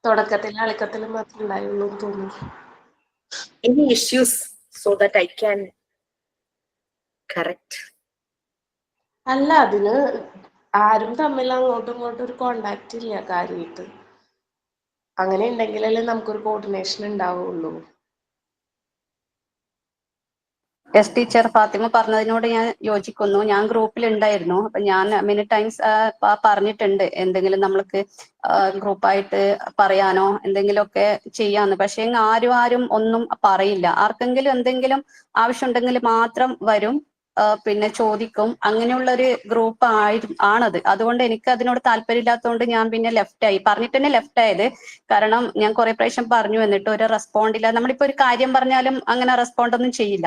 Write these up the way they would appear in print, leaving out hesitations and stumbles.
തുടക്കത്തിൽ അളിക്കത്തിൽ മാത്രമേ ഉണ്ടായുള്ളൂ എന്ന് തോന്നുന്നു. Any issues so that I can correct? അല്ല, അതിന് ആരും തമ്മിൽ അങ്ങോട്ടും ഇങ്ങോട്ടും ഒരു കോണ്ടാക്ട് ഇല്ല കാര്യമായിട്ട്. അങ്ങനെ ഉണ്ടെങ്കിലല്ലേ നമുക്കൊരു കോർഡിനേഷൻ ഉണ്ടാവുള്ളൂ. യെസ് ടീച്ചർ, ഫാത്തിമ പറഞ്ഞതിനോട് ഞാൻ യോജിക്കുന്നു. ഞാൻ ഗ്രൂപ്പിൽ ഉണ്ടായിരുന്നു. അപ്പൊ ഞാൻ മെനി ടൈംസ് പറഞ്ഞിട്ടുണ്ട് എന്തെങ്കിലും നമ്മൾക്ക് ഗ്രൂപ്പായിട്ട് പറയാനോ എന്തെങ്കിലുമൊക്കെ ചെയ്യാന്ന്. പക്ഷെ ആരും ഒന്നും പറയില്ല. ആർക്കെങ്കിലും എന്തെങ്കിലും ആവശ്യമുണ്ടെങ്കിൽ മാത്രം വരും, പിന്നെ ചോദിക്കും. അങ്ങനെയുള്ളൊരു ഗ്രൂപ്പ് ആണത്. അതുകൊണ്ട് എനിക്ക് അതിനോട് താല്പര്യമില്ലാത്തതുകൊണ്ട് ഞാൻ പിന്നെ ലെഫ്റ്റായി. പറഞ്ഞിട്ട് തന്നെ ലെഫ്റ്റ് ആയത്. കാരണം ഞാൻ കുറെ പ്രാവശ്യം പറഞ്ഞു എന്നിട്ട് ഒരു റെസ്പോണ്ട് ഇല്ല. നമ്മളിപ്പോ ഒരു കാര്യം പറഞ്ഞാലും അങ്ങനെ റെസ്പോണ്ട് ഒന്നും ചെയ്യില്ല.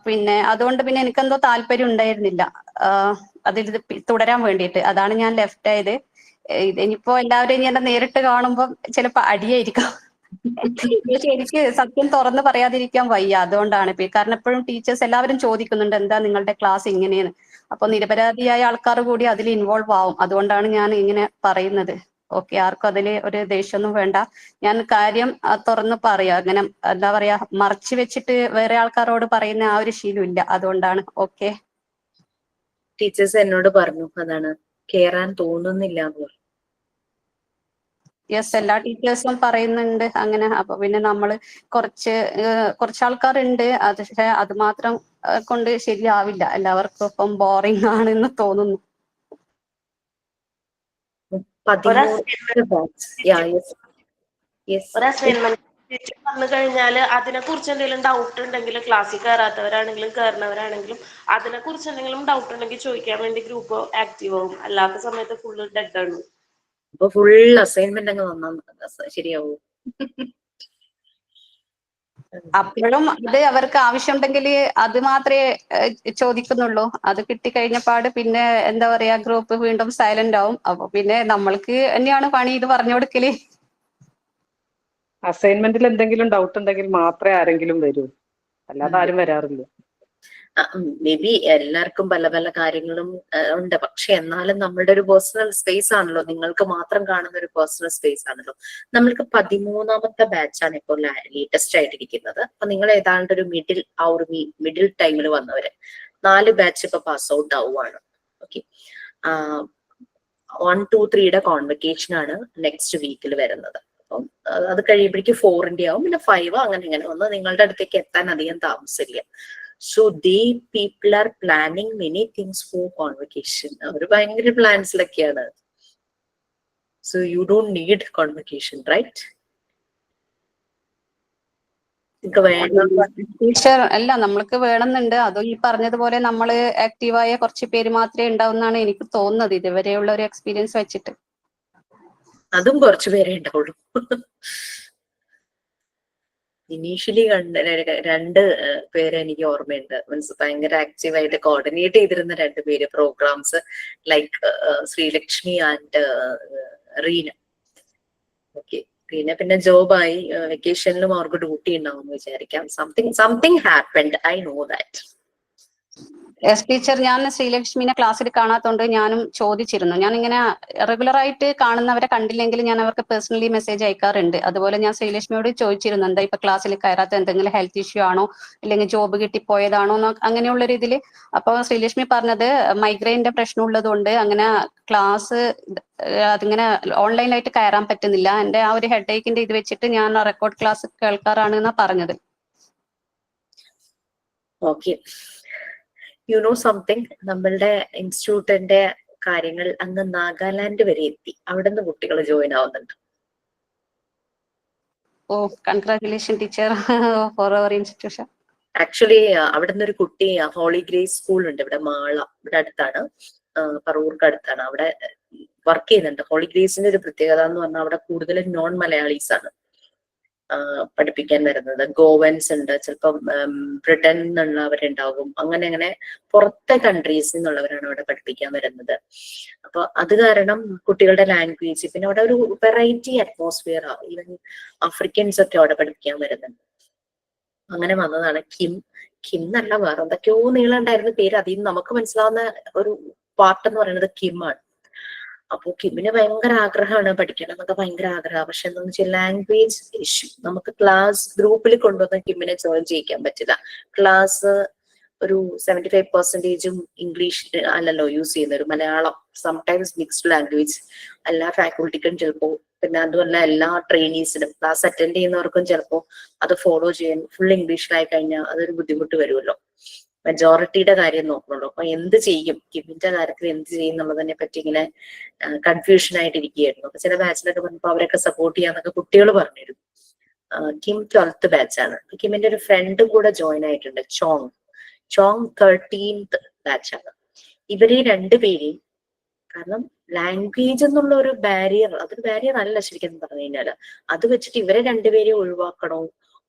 പിന്നെ അതുകൊണ്ട് പിന്നെ എനിക്കെന്തോ താല്പര്യം ഉണ്ടായിരുന്നില്ല അതിൽ തുടരാൻ വേണ്ടിയിട്ട്. അതാണ് ഞാൻ ലെഫ്റ്റ് ആയത്. ഇനിയിപ്പോ എല്ലാവരും ഇനി എന്നെ നേരിട്ട് കാണുമ്പോൾ ചിലപ്പോ അടിയായിരിക്കും. പക്ഷെ എനിക്ക് സത്യം തുറന്ന് പറയാതിരിക്കാൻ വയ്യ. അതുകൊണ്ടാണ്. കാരണം എപ്പോഴും ടീച്ചേഴ്സ് എല്ലാവരും ചോദിക്കുന്നുണ്ട് എന്താ നിങ്ങളുടെ ക്ലാസ് ഇങ്ങനെയാണ്. അപ്പൊ നിരപരാധിയായ ആൾക്കാർ കൂടി അതിൽ ഇൻവോൾവ് ആവും. അതുകൊണ്ടാണ് ഞാൻ ഇങ്ങനെ പറയുന്നത്. ഓക്കെ, ആർക്കും അതിൽ ഒരു ദേഷ്യമൊന്നും വേണ്ട. ഞാൻ കാര്യം തുറന്ന് പറയാം. അങ്ങനെ എന്താ പറയാ, മറച്ചു വെച്ചിട്ട് വേറെ ആൾക്കാരോട് പറയുന്ന ആ ഒരു ശീലം ഇല്ല. അതുകൊണ്ടാണ്. ഓക്കെ, ടീച്ചേഴ്സ് എന്നോട് പറഞ്ഞു അതാണ് കേറാൻ തോന്നുന്നില്ല എന്ന് പറഞ്ഞു. യെസ്, എല്ലാ ടീച്ചേഴ്സും പറയുന്നുണ്ട് അങ്ങനെ. അപ്പൊ പിന്നെ നമ്മള് കുറച്ച് ആൾക്കാരുണ്ട്. പക്ഷെ അത് മാത്രം കൊണ്ട് ശരിയാവില്ല. എല്ലാവർക്കും ഇപ്പം ബോറിംഗ് ആണെന്ന് തോന്നുന്നു. ഒരു അസൈൻമെന്റ് പറഞ്ഞു കഴിഞ്ഞാൽ അതിനെ കുറിച്ച് എന്തെങ്കിലും ഡൗട്ട് ഉണ്ടെങ്കിൽ ക്ലാസ്സിൽ കയറാത്തവരാണെങ്കിലും കയറുന്നവരാണെങ്കിലും അതിനെ കുറിച്ച് എന്തെങ്കിലും ഡൗട്ട് ഉണ്ടെങ്കിൽ ചോദിക്കാൻ വേണ്ടി ഗ്രൂപ്പ് ആക്റ്റീവ് ആവും. അല്ലാത്ത സമയത്ത് ഫുള്ള് ഡെഡ് ആണ്. അപ്പൊ ഫുൾ അസൈൻമെന്റ് അങ്ങ് വന്നാൽ ശരിയാവൂ? അപ്പോഴും അത് അവർക്ക് ആവശ്യമുണ്ടെങ്കിൽ അത് മാത്രമേ ചോദിക്കുന്നുള്ളൂ. അത് കിട്ടിക്കഴിഞ്ഞപ്പാട് പിന്നെ എന്താ പറയാ, ഗ്രൂപ്പ് വീണ്ടും സൈലന്റ് ആവും. അപ്പൊ പിന്നെ നമ്മൾക്ക് തന്നെയാണ് പണി ഇത് പറഞ്ഞു കൊടുക്കല്. അസൈൻമെന്റിൽ എന്തെങ്കിലും ഡൗട്ട് ഉണ്ടെങ്കിൽ മാത്രമേ ആരെങ്കിലും വരൂ, അല്ലാതെ ആരും വരാറില്ല. മേ ബി എല്ലാവർക്കും പല പല കാര്യങ്ങളും ഉണ്ട്. പക്ഷെ എന്നാലും നമ്മളുടെ ഒരു പേഴ്സണൽ സ്പേസ് ആണല്ലോ, നിങ്ങൾക്ക് മാത്രം കാണുന്ന ഒരു പേഴ്സണൽ സ്പേസ് ആണല്ലോ. നമ്മൾക്ക് 13ാമത്തെ ബാച്ചാണ് ഇപ്പോൾ ലേറ്റസ്റ്റ് ആയിട്ടിരിക്കുന്നത്. അപ്പൊ നിങ്ങൾ ഏതാണ്ട് ഒരു മിഡിൽ ടൈമിൽ വന്നവര് 4 ബാച്ച് ഇപ്പൊ പാസ് ഔട്ട് ആവുകയാണ്. ഓക്കെ, 1, 2, 3യുടെ കോൺവെക്കേഷൻ ആണ് നെക്സ്റ്റ് വീക്കിൽ വരുന്നത്. അപ്പം അത് കഴിയുമ്പോഴേക്കും 4ന്റെ ആവും, പിന്നെ 5 അങ്ങനെ ഒന്ന് നിങ്ങളുടെ അടുത്തേക്ക് എത്താൻ അധികം താമസമില്ല. So people are planning many things for convocation. അവര് ഭയങ്കര പ്ലാൻസിലൊക്കെയാണ്. So you don't need convocation, right? Teacher അല്ല, നമ്മൾക്ക് വേണമെന്നുണ്ട്. അതും ഈ പറഞ്ഞതുപോലെ നമ്മള് ആക്റ്റീവായ കുറച്ച് പേര് മാത്രമേ ഉണ്ടാവുന്നാണ് എനിക്ക് തോന്നുന്നത് ഇതുവരെയുള്ള ഒരു എക്സ്പീരിയൻസ് വെച്ചിട്ട്. അതും കുറച്ചു പേരേ ഉണ്ടാവുള്ളൂ. ഇനീഷ്യലി 2 പേരെ എനിക്ക് ഓർമ്മയുണ്ട്. മീൻസ് ഭയങ്കര ആക്റ്റീവായിട്ട് കോർഡിനേറ്റ് ചെയ്തിരുന്ന 2 പേര് programs, like Sreelakshmi and Reena. Okay, പിന്നെ ജോബായി. വെക്കേഷനിലും അവർക്ക് ഡ്യൂട്ടി ഉണ്ടാവും എന്ന് വിചാരിക്കാം. Something happened, I know that. Yes teacher, ഞാൻ ശ്രീലക്ഷ്മിനെ ക്ലാസ്സിൽ കാണാത്തോണ്ട് ഞാനും ചോദിച്ചിരുന്നു. ഞാൻ ഇങ്ങനെ റെഗുലർ ആയിട്ട് കാണുന്നവരെ കണ്ടില്ലെങ്കിൽ ഞാൻ അവർക്ക് പേഴ്സണലി മെസ്സേജ് അയക്കാറുണ്ട്. അതുപോലെ ഞാൻ ശ്രീലക്ഷ്മിയോട് ചോദിച്ചിരുന്നു എന്താ ഇപ്പൊ ക്ലാസ്സിൽ കയറാത്ത, എന്തെങ്കിലും ഹെൽത്ത് ഇഷ്യൂ ആണോ അല്ലെങ്കിൽ ജോബ് കിട്ടിപ്പോയതാണോ അങ്ങനെയുള്ള ഒരു ഇതില്. അപ്പൊ ശ്രീലക്ഷ്മി പറഞ്ഞത് മൈഗ്രെയിന്റെ പ്രശ്നം ഉള്ളതുകൊണ്ട് അങ്ങനെ ക്ലാസ് അതിങ്ങനെ ഓൺലൈനായിട്ട് കയറാൻ പറ്റുന്നില്ല. എന്റെ ആ ഒരു ഹെഡ് ഏക്കിന്റെ ഇത് വെച്ചിട്ട് ഞാൻ റെക്കോർഡ് ക്ലാസ് കേൾക്കാറാണ് എന്നാ പറഞ്ഞത്. ഓക്കെ, യു നോ സംതിങ്, നമ്മളുടെ ഇൻസ്റ്റിറ്റ്യൂട്ടിന്റെ കാര്യങ്ങൾ അങ്ങ് നാഗാലാൻഡ് വരെ എത്തി. അവിടെ നിന്ന് കുട്ടികൾ ജോയിൻ ആവുന്നുണ്ട്. Oh, congratulation teacher for our institution. Actually അവിടെ നിന്ന് ഒരു കുട്ടി ഹോളി ഗ്രേസ് സ്കൂൾ ഉണ്ട് ഇവിടെ മാള, ഇവിടെ അടുത്താണ്, പറവൂർക്ക് അടുത്താണ്. അവിടെ വർക്ക് ചെയ്യുന്നുണ്ട്. ഹോളി ഗ്രേസിന്റെ ഒരു പ്രത്യേകത എന്ന് പറഞ്ഞാൽ അവിടെ കൂടുതലും നോൺ മലയാളീസ് ആണ് പഠിപ്പിക്കാൻ വരുന്നത്. ഗോവൻസ് ഉണ്ട്, ചിലപ്പം ബ്രിട്ടനിൽ നിന്നുള്ളവരുണ്ടാകും. അങ്ങനെ പുറത്തെ കൺട്രീസിൽ നിന്നുള്ളവരാണ് അവിടെ പഠിപ്പിക്കാൻ വരുന്നത്. അപ്പൊ അത് കാരണം കുട്ടികളുടെ ലാംഗ്വേജ്, പിന്നെ അവിടെ ഒരു വെറൈറ്റി അറ്റ്മോസ്ഫിയർ, ഈവൻ ആഫ്രിക്കൻസ് ഒക്കെ അവിടെ പഠിപ്പിക്കാൻ വരുന്നുണ്ട്. അങ്ങനെ വന്നതാണ്. കിം എന്നല്ല, വേറെ എന്തൊക്കെയോ നീളം ഉണ്ടായിരുന്ന പേര്. അതിൽ നിന്ന് നമുക്ക് മനസ്സിലാവുന്ന ഒരു പാർട്ട് എന്ന് പറയുന്നത് കിം ആണ്. അപ്പൊ കിമ്മിന് ഭയങ്കര ആഗ്രഹമാണ് പഠിക്കണം എന്നൊക്കെ ഭയങ്കര ആഗ്രഹമാണ്. പക്ഷെ എന്താന്ന് വെച്ചാൽ ലാംഗ്വേജ് ഇഷ്യൂ. നമുക്ക് ക്ലാസ് ഗ്രൂപ്പിൽ കൊണ്ടുവന്ന് കിമ്മിനെ ജോയിൻ ചെയ്യിക്കാൻ പറ്റില്ല. ക്ലാസ് ഒരു 75% ഇംഗ്ലീഷ് അല്ലല്ലോ യൂസ് ചെയ്യുന്നത്, ഒരു മലയാളം, സംടൈംസ് മിക്സ്ഡ് ലാംഗ്വേജ്. എല്ലാ ഫാക്കൾട്ടിക്കും ചിലപ്പോ, പിന്നെ അതുമല്ല എല്ലാ ട്രെയിനീസിനും ക്ലാസ് അറ്റൻഡ് ചെയ്യുന്നവർക്കും ചിലപ്പോ അത് ഫോളോ ചെയ്യാൻ ഫുൾ ഇംഗ്ലീഷിലായി കഴിഞ്ഞാൽ അതൊരു ബുദ്ധിമുട്ട് വരുമല്ലോ. മെജോറിറ്റിയുടെ കാര്യം നോക്കണല്ലോ. അപ്പൊ എന്ത് ചെയ്യും, കിമ്മിന്റെ കാര്യത്തിൽ എന്ത് ചെയ്യും എന്നുള്ളതിനെ പറ്റി ഇങ്ങനെ കൺഫ്യൂഷൻ ആയിട്ടിരിക്കുകയായിരുന്നു. അപ്പൊ ചില ബാച്ചിലൊക്കെ പറഞ്ഞപ്പോ അവരൊക്കെ സപ്പോർട്ട് ചെയ്യാന്നൊക്കെ കുട്ടികൾ പറഞ്ഞിരുന്നു. Kim 12th ബാച്ചാണ്. കിമ്മിന്റെ ഒരു ഫ്രണ്ടും കൂടെ ജോയിൻ ആയിട്ടുണ്ട്, ചോങ് 13th ബാച്ചാണ്. ഇവര് രണ്ടുപേരെയും, കാരണം ലാംഗ്വേജ് എന്നുള്ള ഒരു ബാരിയർ, അതൊരു ബാരിയർ അല്ല ശരിക്കും പറഞ്ഞു കഴിഞ്ഞാല്, അത് വെച്ചിട്ട് ഇവരെ രണ്ടുപേരെയും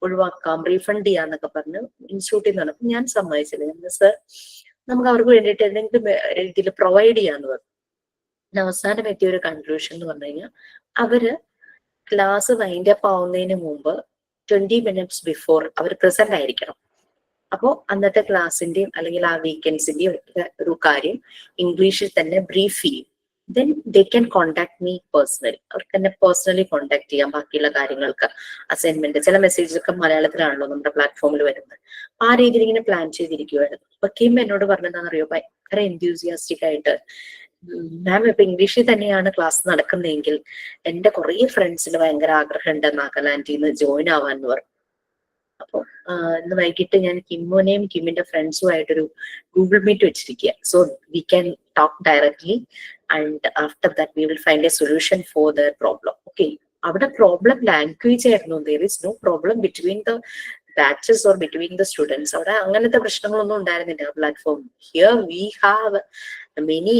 ഒഴിവാക്കാം, റീഫണ്ട് ചെയ്യാന്നൊക്കെ പറഞ്ഞ് ഇൻസ്റ്റിറ്റ്യൂട്ടിൽ നിന്ന് പറഞ്ഞു. ഞാൻ സമ്മതിച്ചില്ല. സർ നമുക്ക് അവർക്ക് വേണ്ടിയിട്ട് എന്തെങ്കിലും രീതിയിൽ പ്രൊവൈഡ് ചെയ്യാന്ന് പറഞ്ഞു. അവസാനം എത്തിയ ഒരു കൺക്ലൂഷൻ എന്ന് പറഞ്ഞു കഴിഞ്ഞാൽ, അവര് ക്ലാസ് വൈൻഡ് അപ്പ് ആവുന്നതിന് മുമ്പ് 20 minutes ബിഫോർ അവർ പ്രസന്റ് ആയിരിക്കണം. അപ്പോൾ അന്നത്തെ ക്ലാസിന്റെയും അല്ലെങ്കിൽ ആ വീക്കെൻഡ്സിന്റെയും ഒരു കാര്യം ഇംഗ്ലീഷിൽ തന്നെ ബ്രീഫ് ചെയ്യും. Then they can contact me personally. അവർക്ക് തന്നെ പേഴ്സണലി കോണ്ടാക്ട് ചെയ്യാം ബാക്കിയുള്ള കാര്യങ്ങൾക്ക്. അസൈൻമെന്റ് ചില മെസ്സേജൊക്കെ മലയാളത്തിലാണല്ലോ നമ്മുടെ പ്ലാറ്റ്ഫോമിൽ വരുന്നത്. ആ രീതിയിൽ ഇങ്ങനെ പ്ലാൻ ചെയ്തിരിക്കുവായിരുന്നു. അപ്പൊ കിം എന്നോട് പറഞ്ഞതെന്നറിയോ, ഭയങ്കര എൻത്യൂസിയാസ്റ്റിക് ആയിട്ട്, മാം ഇപ്പൊ ഇംഗ്ലീഷിൽ തന്നെയാണ് ക്ലാസ് നടക്കുന്നതെങ്കിൽ എന്റെ കുറെ ഫ്രണ്ട്സിന് ഭയങ്കര ആഗ്രഹമുണ്ട് നാഗാലാൻഡിൽ ജോയിൻ ആവാന്ന് പറഞ്ഞു. അപ്പൊ ഇന്ന് വൈകിട്ട് ഞാൻ കിമ്മുനെയും കിമ്മിന്റെ ഫ്രണ്ട്സും ആയിട്ടൊരു ഗൂഗിൾ മീറ്റ് വെച്ചിരിക്കുക. So we can talk directly and after that we will find a solution for the problem. Okay, അവിടെ പ്രോബ്ലം ലാംഗ്വേജ് ആയിരുന്നു. There is no problem between the batches or between the students. അവിടെ അങ്ങനത്തെ പ്രശ്നങ്ങളൊന്നും ഉണ്ടായിരുന്നില്ല platform. Here we have many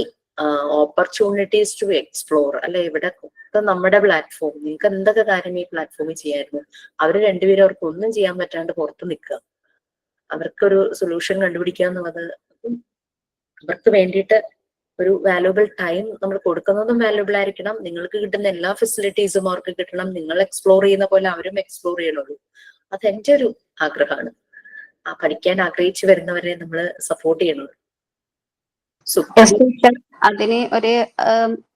opportunities to explore. അല്ലെ, ഇവിടെ നമ്മുടെ platform, നിങ്ങൾക്ക് എന്തൊക്കെ കാര്യം ഈ പ്ലാറ്റ്ഫോമിൽ ചെയ്യായിരുന്നു. അവര് രണ്ടുപേരും അവർക്ക് ഒന്നും ചെയ്യാൻ പറ്റാണ്ട് പുറത്ത് നിൽക്കുക. അവർക്കൊരു സൊല്യൂഷൻ കണ്ടുപിടിക്കുക എന്നുള്ളത് അവർക്ക് വേണ്ടിയിട്ട് ഒരു വാല്യുബിൾ ടൈം നമ്മൾ കൊടുക്കുന്നതും വാല്യുബിൾ ആയിരിക്കണം. നിങ്ങൾക്ക് കിട്ടുന്ന എല്ലാ ഫെസിലിറ്റീസും അവർക്ക് കിട്ടണം. നിങ്ങൾ എക്സ്പ്ലോർ ചെയ്യുന്ന പോലെ അവരും എക്സ്പ്ലോർ ചെയ്യണുള്ളൂ. അതെന്റെ ഒരു ആഗ്രഹമാണ്. ആ പഠിക്കാൻ ആഗ്രഹിച്ചു വരുന്നവരെ നമ്മൾ സപ്പോർട്ട് ചെയ്യണുള്ളൂ. അതിന് ഒരു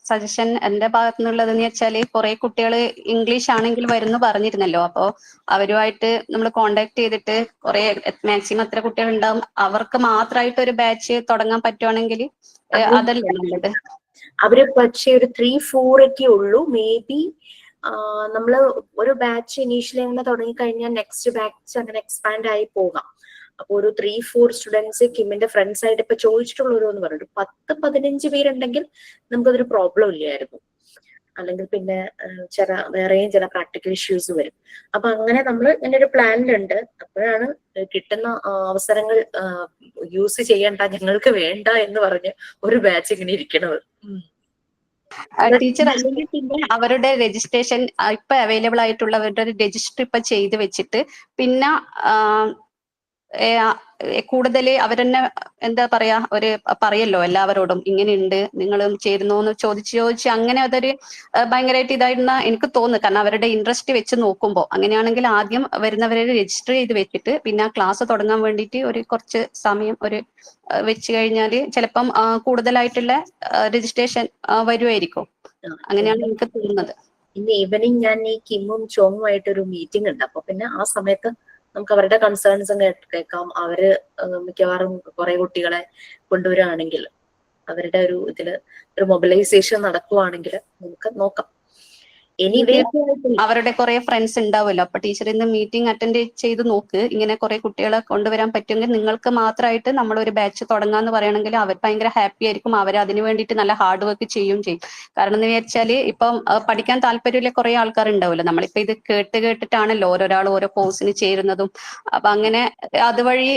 സജഷൻ എന്റെ ഭാഗത്തു നിന്നുള്ളതെന്ന് വെച്ചാല്, കുറെ കുട്ടികൾ ഇംഗ്ലീഷ് ആണെങ്കിൽ വരുന്നു പറഞ്ഞിരുന്നല്ലോ. അപ്പോ അവരുമായിട്ട് നമ്മൾ കോണ്ടാക്ട് ചെയ്തിട്ട് കുറെ മാക്സിമം എത്ര കുട്ടികൾ ഉണ്ടാവും അവർക്ക് മാത്രമായിട്ട് ഒരു ബാച്ച് തുടങ്ങാൻ പറ്റുവാണെങ്കിൽ അതല്ലേ നല്ലത്. അവര് പക്ഷേ ഒരു 3-4 ഒക്കെ ഉള്ളൂ. മേ ബി നമ്മള് ഒരു ബാച്ച് ഇനീഷ്യലി അങ്ങനെ തുടങ്ങിക്കഴിഞ്ഞാൽ നെക്സ്റ്റ് ബാച്ച് അങ്ങനെ എക്സ്പാൻഡ് ആയി പോകാം. അപ്പൊ ഒരു 3-4 സ്റ്റുഡൻസ് കിമ്മിന്റെ ഫ്രണ്ട്സ് ആയിട്ട് ഇപ്പൊ ചോദിച്ചിട്ടുള്ളവരോ എന്ന് പറഞ്ഞു 10-15 പേരുണ്ടെങ്കിൽ നമുക്കതൊരു പ്രോബ്ലം ഇല്ലായിരുന്നു. അല്ലെങ്കിൽ പിന്നെ വേറെയും ചില പ്രാക്ടിക്കൽ ഇഷ്യൂസ് വരും. അപ്പൊ അങ്ങനെ നമ്മൾ ഇങ്ങനെ ഒരു പ്ലാനിലുണ്ട്. അപ്പോഴാണ് കിട്ടുന്ന അവസരങ്ങൾ യൂസ് ചെയ്യണ്ട, ഞങ്ങൾക്ക് വേണ്ട എന്ന് പറഞ്ഞ് ഒരു ബാച്ച് ഇങ്ങനെ ഇരിക്കണത്. ടീച്ചർ, അവരുടെ രജിസ്ട്രേഷൻ ഇപ്പൊ അവൈലബിൾ ആയിട്ടുള്ളവരുടെ ഒരു രജിസ്റ്റർ ഇപ്പൊ ചെയ്ത് വെച്ചിട്ട് പിന്നെ കൂടുതൽ അവരെന്നെ എന്താ പറയാ, ഒരു പറയല്ലോ എല്ലാവരോടും ഇങ്ങനെയുണ്ട് നിങ്ങളും ചേരുന്നോ എന്ന് ചോദിച്ച് അങ്ങനെ അതൊരു ഭയങ്കരമായിട്ട് ഇതായിരുന്ന എനിക്ക് തോന്നുന്നു. കാരണം അവരുടെ ഇൻട്രസ്റ്റ് വെച്ച് നോക്കുമ്പോൾ അങ്ങനെയാണെങ്കിൽ ആദ്യം വരുന്നവരെ രജിസ്റ്റർ ചെയ്ത് വെച്ചിട്ട് പിന്നെ ക്ലാസ് തുടങ്ങാൻ വേണ്ടിയിട്ട് ഒരു കുറച്ച് സമയം വെച്ച് കഴിഞ്ഞാൽ ചിലപ്പം കൂടുതലായിട്ടുള്ള രജിസ്ട്രേഷൻ വരുമായിരിക്കും. അങ്ങനെയാണ് എനിക്ക് തോന്നുന്നത്. ഇന്ന് ഈവനിങ് ഞാൻ ഈ കിമ്മും ചോങ്ങുമായിട്ടൊരു മീറ്റിംഗ് ഉണ്ട്. അപ്പൊ പിന്നെ ആ സമയത്ത് നമുക്ക് അവരുടെ കൺസേൺസും കേൾക്കാം. അവര് മിക്കവാറും കുറെ കുട്ടികളെ കൊണ്ടുവരികയാണെങ്കിൽ അവരുടെ ഒരു ഇതില് ഒരു മൊബിലൈസേഷൻ നടക്കുവാണെങ്കിൽ നമുക്ക് നോക്കാം. അവരുടെ കുറെ ഫ്രണ്ട്സ് ഉണ്ടാവുമല്ലോ. അപ്പൊ ടീച്ചർ ഇന്ന് മീറ്റിംഗ് അറ്റൻഡ് ചെയ്ത് നോക്ക്. ഇങ്ങനെ കുറെ കുട്ടികളെ കൊണ്ടുവരാൻ പറ്റുമെങ്കിൽ നിങ്ങൾക്ക് മാത്രമായിട്ട് നമ്മൾ ഒരു ബാച്ച് തുടങ്ങാന്ന് പറയണമെങ്കിൽ അവർ ഭയങ്കര ഹാപ്പി ആയിരിക്കും. അവർ അതിന് വേണ്ടിയിട്ട് നല്ല ഹാർഡ് വർക്ക് ചെയ്യും. കാരണം എന്ന് വിചാരിച്ചാല് ഇപ്പം പഠിക്കാൻ താല്പര്യമുള്ള കുറെ ആൾക്കാർ ഉണ്ടാവുമല്ലോ. നമ്മളിപ്പോ ഇത് കേട്ടിട്ടാണല്ലോ ഓരോരാൾ ഓരോ കോഴ്സിന് ചേരുന്നതും. അപ്പൊ അങ്ങനെ അതുവഴി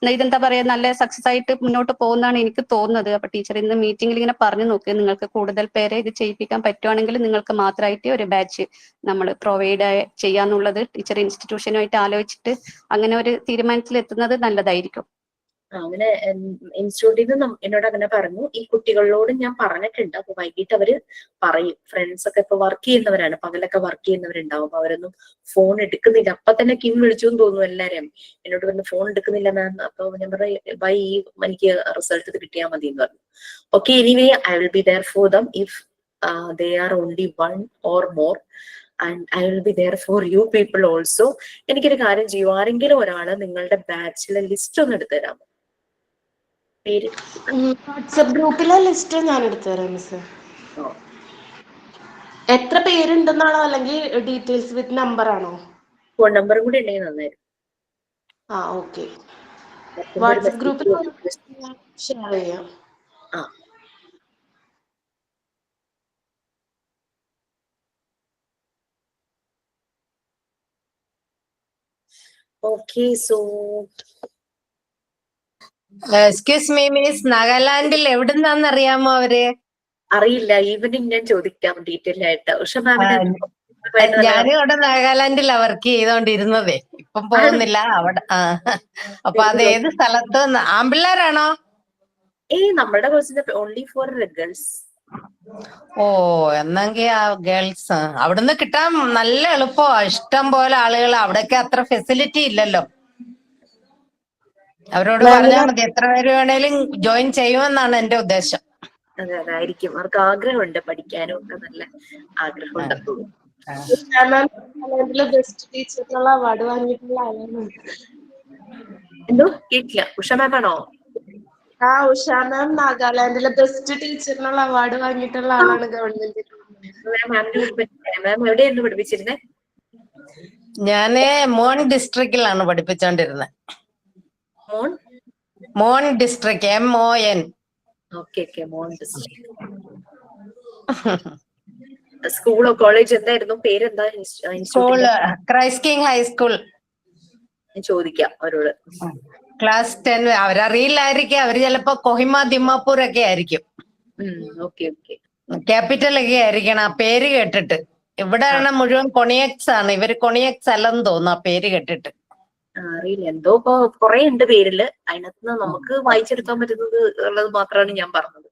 ഇതെന്താ പറയാ, നല്ല സക്സസ് ആയിട്ട് മുന്നോട്ട് പോകുന്നതാണ് എനിക്ക് തോന്നുന്നത്. അപ്പൊ ടീച്ചർ ഇന്ന് മീറ്റിംഗിൽ ഇങ്ങനെ പറഞ്ഞു നോക്ക്. നിങ്ങൾക്ക് കൂടുതൽ പേരെ ഇത് ചെയ്യിപ്പിക്കാൻ പറ്റുവാണെങ്കിൽ നിങ്ങൾക്ക് മാത്രമായിട്ട് ഒരു ബാച്ച് നമ്മൾ പ്രൊവൈഡ് ചെയ്യാന്നുള്ളത് ടീച്ചർ ഇൻസ്റ്റിറ്റ്യൂഷനുമായിട്ട് ആലോചിച്ചിട്ട് അങ്ങനെ ഒരു തീരുമാനത്തിൽ എത്തുന്നത് നല്ലതായിരിക്കും. അങ്ങനെ ഇൻസ്റ്റിറ്റ്യൂട്ടിൽ നിന്ന് എന്നോട് അങ്ങനെ പറഞ്ഞു. ഈ കുട്ടികളോട് ഞാൻ പറഞ്ഞിട്ടുണ്ട്. അപ്പൊ വൈകിട്ട് അവര് പറയും. ഫ്രണ്ട്സ് ഒക്കെ ഇപ്പൊ വർക്ക് ചെയ്യുന്നവരാണ്, പകലൊക്കെ വർക്ക് ചെയ്യുന്നവരുണ്ടാവും. അപ്പൊ അവരൊന്നും ഫോൺ എടുക്കുന്നില്ല. അപ്പൊ തന്നെ കിം വിളിച്ചു എന്ന് തോന്നുന്നു എല്ലാരും. എന്നോട് പറഞ്ഞു ഫോൺ എടുക്കുന്നില്ല മാം. അപ്പൊ ഞാൻ പറഞ്ഞു ബൈ, എനിക്ക് റിസൾട്ട് കിട്ടിയാൽ മതി എന്ന് പറഞ്ഞു. Okay, anyway I will be there for them if they are only one or more, and I will be there for you people also. എനിക്കൊരു കാര്യം ചെയ്യൂ, ആരെങ്കിലും ഒരാള് നിങ്ങളുടെ ബാച്ചിലെ ലിസ്റ്റ് ഒന്ന് എടുത്തു തരാമോ? പേര് വാട്സപ്പ് ഗ്രൂപ്പിലെ ലിസ്റ്റ് ഞാൻ എടുത്തു തരാം മിസ്. എത്ര പേരുണ്ടെന്നാണോ അല്ലെങ്കിൽ ഡീറ്റെയിൽസ് വിത്ത് നമ്പർ ആണോ? ഫോൺ നമ്പറും കൂടി ഉണ്ടെങ്കിൽ നന്നായിരുന്നു. ഓക്കെ. മറ്റൊരു വാട്സപ്പ് ഗ്രൂപ്പിൽ മെസ്സേജ് ഷെയർ ചെയ്യാം. Okay. So excuse me miss, നാഗാലാൻഡിൽ എവിടുന്നാന്ന് അറിയാമോ അവര്? അറിയില്ല. ഈവനിങ് ഞാൻ ചോദിക്കാം ഡീറ്റെയിൽ ആയിട്ട്. ഉഷ മാമിന് ഞാനും അവിടെ നാഗാലാൻഡിലാ വർക്ക് ചെയ്തോണ്ടിരുന്നതേ. ഇപ്പം പോകുന്നില്ല അവിടെ. അപ്പൊ അത് ഏത് സ്ഥലത്ത്? ആമ്പിള്ളേരാണോ? നമ്മുടെ കോഴ്സിന്റെ ഓൺലി ഫോർ ഗേൾസ്. ഓ, എന്നെങ്കിൽ ആ ഗേൾസ് അവിടുന്ന് കിട്ടാൻ നല്ല എളുപ്പമാ. ഇഷ്ടം പോലെ ആളുകൾ. അവിടെയൊക്കെ അത്ര ഫെസിലിറ്റി ഇല്ലല്ലോ. അവരോട് പറഞ്ഞാൽ മതി, എത്ര പേര് വേണേലും ജോയിൻ ചെയ്യുമെന്നാണ് എന്റെ ഉദ്ദേശം. അതെ, അതായിരിക്കും. അവർക്ക് ആഗ്രഹമുണ്ട്, പഠിക്കാനും ഒക്കെ നല്ല ആഗ്രഹമുണ്ട്. ബെസ്റ്റ് ടീച്ചറിനുള്ള അവാർഡ് വാങ്ങിയിട്ടുള്ള ആളാണ്. എന്തോ കേട്ടില്ല. ഉഷ മാം ആണോ? ഉഷ മാം നാഗാലാൻഡിലെ ബെസ്റ്റ് ടീച്ചറിനുള്ള അവാർഡ് വാങ്ങിയിട്ടുള്ള ആളാണ് ഗവൺമെന്റ്. മാം എവിടെയായിരുന്നു പഠിപ്പിച്ചിരുന്നേ? ഞാന് മോൺ ഡിസ്ട്രിക്റ്റിലാണ് പഠിപ്പിച്ചോണ്ടിരുന്നത്. മോൺ ഡിസ്ട്രിക്ട്, MON. ഓക്കെ, മോൺ ഡിസ്ട്രിക്ട്. സ്കൂളോ കോളേജ് എന്തായിരുന്നു പേരെന്താ? School Christ king high school. ഞാൻ ചോദിക്കാം അവരോട്. ക്ലാസ് 10. അവരറിയില്ലായിരിക്കും. അവര് ചിലപ്പോ കൊഹിമ ദിമാപൂർ ഒക്കെ ആയിരിക്കും. ഓക്കെ. ക്യാപിറ്റൽ ഒക്കെ ആയിരിക്കണം ആ പേര് കേട്ടിട്ട്. ഇവിടെ മുഴുവൻ കൊണിയക്സ് ആണ്. ഇവര് കൊണിയക്സ് അല്ലെന്ന് തോന്നുന്നു ആ പേര് കേട്ടിട്ട്. അറിയില്ല, എന്തോ ഇപ്പൊ കൊറേ ഉണ്ട് പേരില്. അതിനകത്ത് നമുക്ക് വായിച്ചെടുക്കാൻ പറ്റുന്നത് ഉള്ളത് മാത്രമാണ് ഞാൻ പറഞ്ഞത്.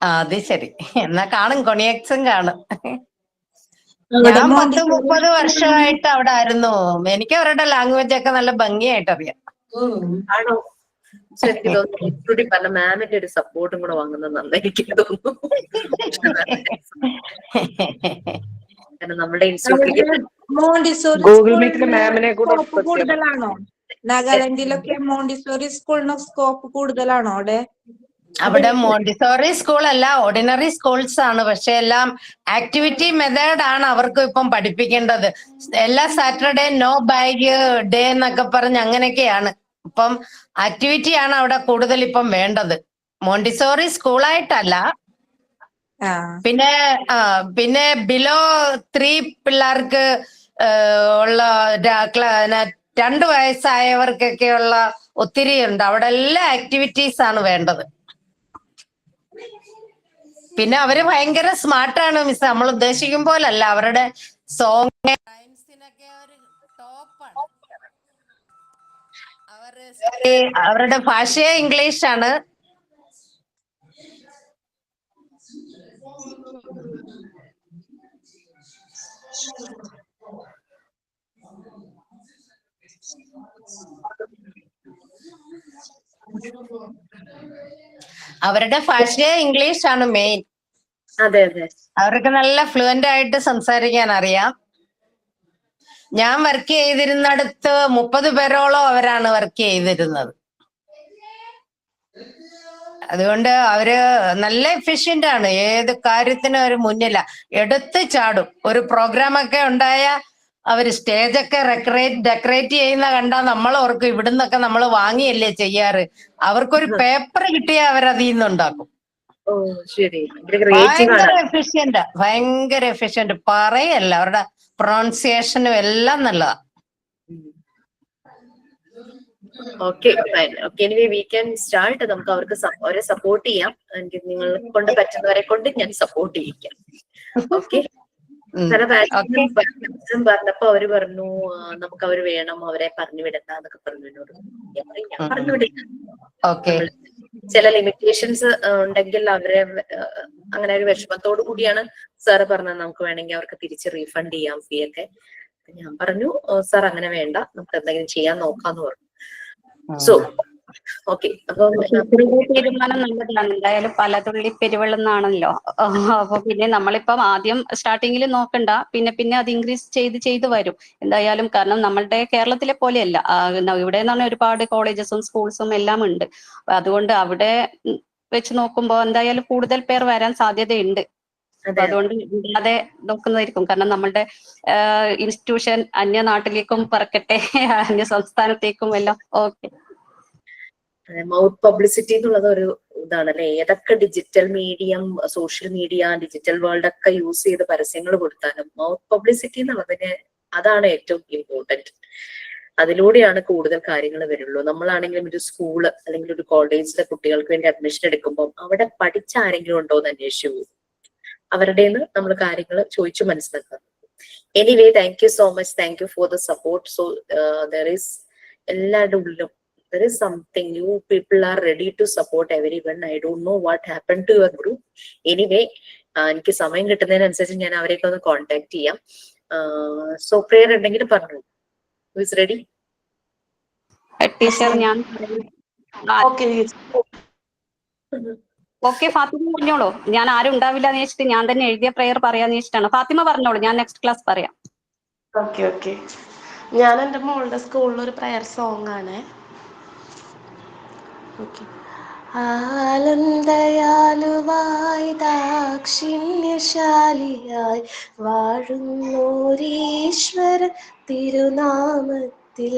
അത് ശരി. എന്നാ കാണും, കൊണിയക്സും കാണും. ഞാൻ 10-30 വർഷമായിട്ട് അവിടെ ആയിരുന്നു. എനിക്ക് അവരുടെ ലാംഗ്വേജ് ഒക്കെ നല്ല ഭംഗിയായിട്ട് അറിയാം. ആണോ? എനിക്ക് തോന്നുന്നു പറഞ്ഞ മാമിന്റെ ഒരു സപ്പോർട്ടും കൂടെ വാങ്ങുന്നത് നന്നായിരിക്കും തോന്നുന്നു. കാരണം നമ്മുടെ ഇൻസ്റ്റിറ്റ്യൂട്ടിലേക്ക് ഗൂഗിൾ മീറ്റിൽ മാമിനെ കൂടെ കൂടുതലാണോ? നാഗാലാൻഡിലൊക്കെ മോണ്ടിസോറി സ്കൂളിന് സ്കോപ്പ് കൂടുതലാണോ അവിടെ? അവിടെ മോണ്ടിസോറി സ്കൂൾ അല്ല, ഓർഡിനറി സ്കൂൾസ് ആണ്. പക്ഷെ എല്ലാം ആക്ടിവിറ്റി മെത്തേഡ് ആണ് അവർക്ക് ഇപ്പം പഠിപ്പിക്കേണ്ടത്. എല്ലാ സാറ്റർഡേ നോ ബാഗ് ഡേ എന്നൊക്കെ പറഞ്ഞ് അങ്ങനെയൊക്കെയാണ്. ഇപ്പം ആക്ടിവിറ്റി ആണ് അവിടെ കൂടുതൽ ഇപ്പം വേണ്ടത്. മോണ്ടിസോറി സ്കൂളായിട്ടല്ല. പിന്നെ ബിലോ 3 പിള്ളേർക്ക് ഉള്ള 2 വയസ്സായവർക്കൊക്കെയുള്ള ഒത്തിരി ഉണ്ട്. അവിടെ എല്ലാ ആക്ടിവിറ്റീസ് ആണ് വേണ്ടത്. പിന്നെ അവര് ഭയങ്കര സ്മാർട്ടാണ് മിസ്. നമ്മൾ ഉദ്ദേശിക്കും പോലല്ല. അവരുടെ സോങ് റൈംസിനൊക്കെ ഒരു ടോപ്പാണ്. അവരുടെ ഭാഷയെ ഇംഗ്ലീഷാണ്. അവരുടെ ഭാഷയെ ഇംഗ്ലീഷാണ് മെയിൻ. അതെ. അവർക്ക് നല്ല ഫ്ലുവന്റ് ആയിട്ട് സംസാരിക്കാൻ അറിയാം. ഞാൻ വർക്ക് ചെയ്തിരുന്നിടത്ത് 30 പേരോളം അവരാണ് വർക്ക് ചെയ്തിരുന്നത്. അതുകൊണ്ട് അവര് നല്ല എഫിഷ്യന്റ് ആണ്. ഏത് കാര്യത്തിനും അവർ മുന്നില, എടുത്ത് ചാടും. ഒരു പ്രോഗ്രാം ഒക്കെ ഉണ്ടായ അവര് സ്റ്റേജൊക്കെ ഡെക്കറേറ്റ് ചെയ്യുന്ന കണ്ടാൽ നമ്മൾ ഓർക്കും ഇവിടുന്നൊക്കെ നമ്മൾ വാങ്ങിയല്ലേ ചെയ്യാറ്. അവർക്കൊരു പേപ്പർ കിട്ടിയാൽ അവരതിൽ നിന്നുണ്ടാക്കും. ഭയങ്കര എഫിഷ്യന്റ് പറയല്ല. അവരുടെ പ്രൊണൗൺസിയേഷനും എല്ലാം നല്ലതാ. Okay, we can start. നമുക്ക് അവരെ സപ്പോർട്ട് ചെയ്യാം. എനിക്ക് നിങ്ങളെ കൊണ്ട് പറ്റുന്നവരെ കൊണ്ട് ഞാൻ സപ്പോർട്ട് ചെയ്യിക്കാം. ഓക്കെ. പറഞ്ഞപ്പോ അവര് പറഞ്ഞു നമുക്ക് അവര് വേണം, അവരെ പറഞ്ഞു വിടണ്ട എന്നൊക്കെ പറഞ്ഞു എന്നോട്. ഞാൻ പറഞ്ഞു വിടില്ല. ഓക്കെ. നമ്മൾ ചില ലിമിറ്റേഷൻസ് ഉണ്ടെങ്കിൽ അവരെ അങ്ങനെ ഒരു വിഷമത്തോടു കൂടിയാണ് സാറ് പറഞ്ഞത് നമുക്ക് വേണമെങ്കിൽ അവർക്ക് തിരിച്ച് റീഫണ്ട് ചെയ്യാം ഫീ ഒക്കെ. ഞാൻ പറഞ്ഞു സാർ അങ്ങനെ വേണ്ട, നമുക്ക് എന്തെങ്കിലും ചെയ്യാൻ നോക്കാന്ന് പറഞ്ഞു. സോ ഓക്കെ, അപ്പം തീരുമാനം നല്ലതാണ്. എന്തായാലും പലതുള്ളി പെരുവെള്ളുന്നാണല്ലോ. അപ്പൊ പിന്നെ നമ്മളിപ്പം ആദ്യം സ്റ്റാർട്ടിങ്ങിൽ നോക്കണ്ട, പിന്നെ പിന്നെ അത് ഇൻക്രീസ് ചെയ്ത് വരും എന്തായാലും. കാരണം നമ്മളുടെ കേരളത്തിലെ പോലെയല്ല, ഇവിടെ എന്ന് പറഞ്ഞാൽ ഒരുപാട് കോളേജസും സ്കൂൾസും എല്ലാം ഉണ്ട്. അതുകൊണ്ട് അവിടെ വെച്ച് നോക്കുമ്പോൾ എന്തായാലും കൂടുതൽ പേർ വരാൻ സാധ്യതയുണ്ട്. അപ്പൊ അതുകൊണ്ട് ഇല്ലാതെ നോക്കുന്നതായിരിക്കും. കാരണം നമ്മളുടെ ഇൻസ്റ്റിറ്റ്യൂഷൻ അന്യ നാട്ടിലേക്കും പറക്കട്ടെ, അന്യ സംസ്ഥാനത്തേക്കും എല്ലാം. ഓക്കെ. മൗത്ത് പബ്ലിസിറ്റി എന്നുള്ളത് ഒരു ഇതാണല്ലേ. ഏതൊക്കെ digital medium, social media, digital world ഒക്കെ യൂസ് ചെയ്ത് പരസ്യങ്ങൾ കൊടുത്താലും മൗത്ത് പബ്ലിസിറ്റി എന്നുള്ളതിന് അതാണ് ഏറ്റവും ഇമ്പോർട്ടന്റ്. അതിലൂടെയാണ് കൂടുതൽ കാര്യങ്ങൾ വരുള്ളൂ. നമ്മളാണെങ്കിലും ഒരു സ്കൂള് അല്ലെങ്കിൽ ഒരു കോളേജിലെ കുട്ടികൾക്ക് വേണ്ടി അഡ്മിഷൻ എടുക്കുമ്പോൾ അവിടെ പഠിച്ച ആരെങ്കിലും ഉണ്ടോ എന്ന് അന്വേഷിച്ചു പോകും. അവരുടെ നമ്മൾ കാര്യങ്ങൾ ചോദിച്ചു മനസ്സിലാക്കാം. Anyway, thank you so much, thank you for the support. So there is എല്ലാവരുടെ ഉള്ളിലും there is something, you people are ready to support everyone. I don't know what happened to your group. Anyway, എനിക്ക് സമയം കിട്ടുന്നതിനനുസരിച്ച് ഞാൻ അവരെയൊക്കെ ഒന്ന് contact ചെയ്യാം. So prayer ഉണ്ടെങ്കിൽ പറഞ്ഞു. Who is ready? ടീച്ചർ ഞാൻ ഓക്കെ. ഫാത്തിമ പറഞ്ഞോളൂ. ഞാൻ ആരും ഉണ്ടാവില്ല എന്ന് വെച്ചിട്ട് ഞാൻ തന്നെ എഴുതിയ പ്രേയർ പറയാന്ന് വെച്ചിട്ടാണ്. ഫാത്തിമ പറഞ്ഞോളൂ, ഞാൻ നെക്സ്റ്റ് ക്ലാസ് പറയാം. ഓക്കെ. ഞാൻ എൻ്റെ മോളുടെ സ്കൂളിൽ ഒരു പ്രയർ സോങ് ആണ്. ഓക്കെ. ആലന്തയാലുവായി ദാക്ഷിണ്യശാലിയായി വാഴുന്നോരീശ്വര തിരുനാമത്തിൽ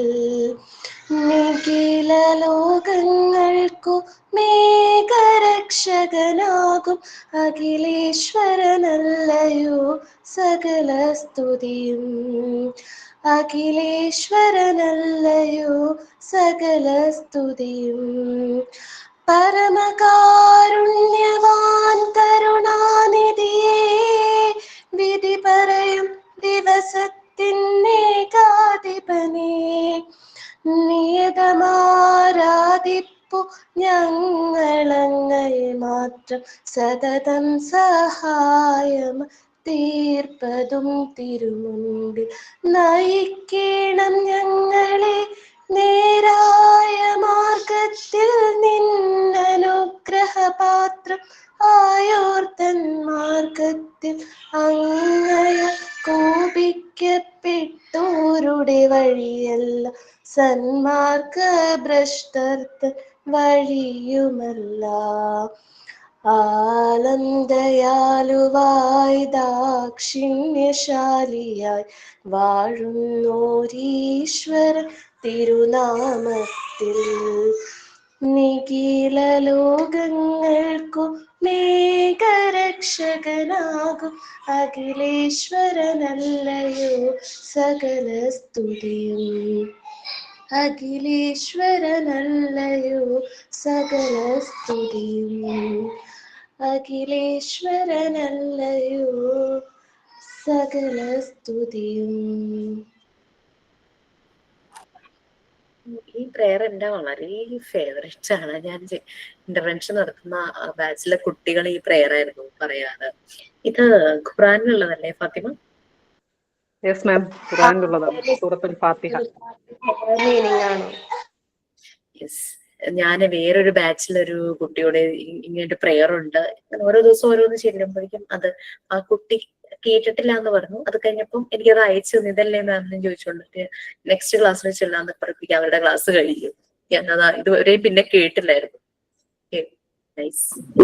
നിഖില ലോകങ്ങൾക്കു മേഘരക്ഷകനാകും അഖിലേശ്വരനല്ലയോ സകല സ്തുതിയും. അഖിലേശ്വരനല്ലയോ സകല സ്തുതിയും. പരമകാരുണ്യവാൻ കരുണാനിധിയേ, വിധി പറയും ദിവസത്തിന്നേകാധിപനേ, നിയതമാരാധിപ്പു ഞങ്ങളങ്ങയെ മാത്രം സതതം സഹായം തീർപ്പതും തിരുമുൻപിൽ നയിക്കണം ഞങ്ങളെ നേരായ മാർഗത്തിൽ. നിന്നനുഗ്രഹപാത്രം ആയോർത്തൻ മാർഗത്തിൽ അങ്ങയ കോപിക്കപ്പെട്ടോരുടെ വഴിയല്ല, സന്മാർഗ ഭ്രഷ്ടർത്തൻ വഴിയുമല്ല. ആലംദയാലുവായി ദാക്ഷിണ്യശാലിയായി വാഴുന്നോരീശ്വര തിരുനാമത്തിൽ നിഖില ലോകങ്ങൾക്കു മേഘരക്ഷകനാകും അഖിലേശ്വരനല്ലയോ സകല സ്തുതിയും. അഖിലേശ്വരനല്ലയോ സകല സ്തുതിയും. അഖിലേശ്വരനല്ലയോ സകല സ്തുതിയും. ഈ പ്രേയർ എന്റെ വളരെ ഫേവറേറ്റ് ആണ്. ഞാൻ ഇന്റർവെൻഷൻ നടത്തുന്ന ബാച്ചിലെ കുട്ടികൾ ഈ പ്രേയർ ആയിരുന്നു പറയാറ്. ഇത് ഖുറാനിലുള്ളതല്ലേ ഫാത്തിമ? യെസ് മാം, ഖുറാനിലുള്ളതാണ്, സൂറത്തുൽ ഫാത്തിഹ. യെസ്. ഞാൻ വേറൊരു ബാച്ചിലൊരു കുട്ടിയോട് ഇങ്ങനൊരു പ്രേയർ ഉണ്ട്, ഓരോ ദിവസം ഓരോന്ന് ചെല്ലുമ്പോഴേക്കും അത് ആ കുട്ടി കേട്ടിട്ടില്ല എന്ന് പറഞ്ഞു. അത് കഴിഞ്ഞപ്പം എനിക്കത് അയച്ചു തന്നു, ഇതല്ലേ മാം എന്ന് ചോദിച്ചോണ്ടിട്ട് നെക്സ്റ്റ് ക്ലാസ്സിൽ ചെല്ലാന്ന് പഠിപ്പിക്കാൻ അവരുടെ ക്ലാസ് കഴിയും. ഞാനത് ഇതുവരെ പിന്നെ കേട്ടില്ലായിരുന്നു.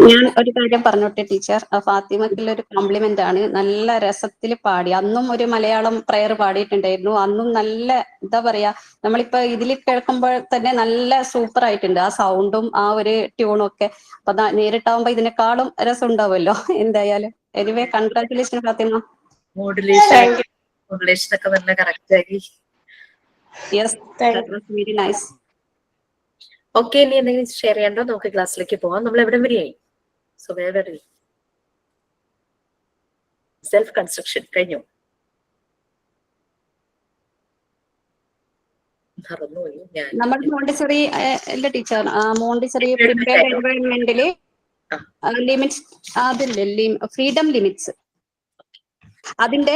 ഞാൻ ഒരു കാര്യം പറഞ്ഞോട്ടെ ടീച്ചർ, ഫാത്തിമക്കുള്ള ഒരു കോംപ്ലിമെന്റ് ആണ്. നല്ല രസത്തിൽ പാടി. അന്നും ഒരു മലയാളം പ്രയർ പാടിയിട്ടുണ്ടായിരുന്നു. അന്നും നല്ല എന്താ പറയാ, നമ്മളിപ്പോ ഇതിൽ കേൾക്കുമ്പോൾ തന്നെ നല്ല സൂപ്പർ ആയിട്ടുണ്ട്. ആ സൗണ്ടും ആ ഒരു ട്യൂണും ഒക്കെ. അപ്പൊ നേരിട്ടാവുമ്പോ ഇതിനേക്കാളും രസം ഉണ്ടാവുമല്ലോ. എന്തായാലും എനിവേ കൺഗ്രാറ്റുലേഷൻ ഫാത്തിമ. മോഡുലേഷൻ ഒക്കെ നല്ല കറക്റ്റ് ആക്കി. Yes, that was very nice. Okay, ഇനി എന്തെങ്കിലും ഷെയർ ചെയ്യണ്ടോ? നമുക്ക് ക്ലാസ്സിലേക്ക് പോവാം. നമ്മൾ എവിടെ വരെയായി? സോ വേറെ സെൽഫ് കൺസ്ട്രക്ഷൻ കഴിഞ്ഞു. മറന്നുപോയി ഞാൻ. നമ്മൾ മോണ്ടിസറി അല്ല ടീച്ചർ, മോണ്ടിസറി പ്രിപ്പയർഡ് എൻവയൺമെന്റില് ലിമിറ്റ്സ് അതില്ലേ, ഫ്രീഡം ലിമിറ്റ്സ് അതിന്റെ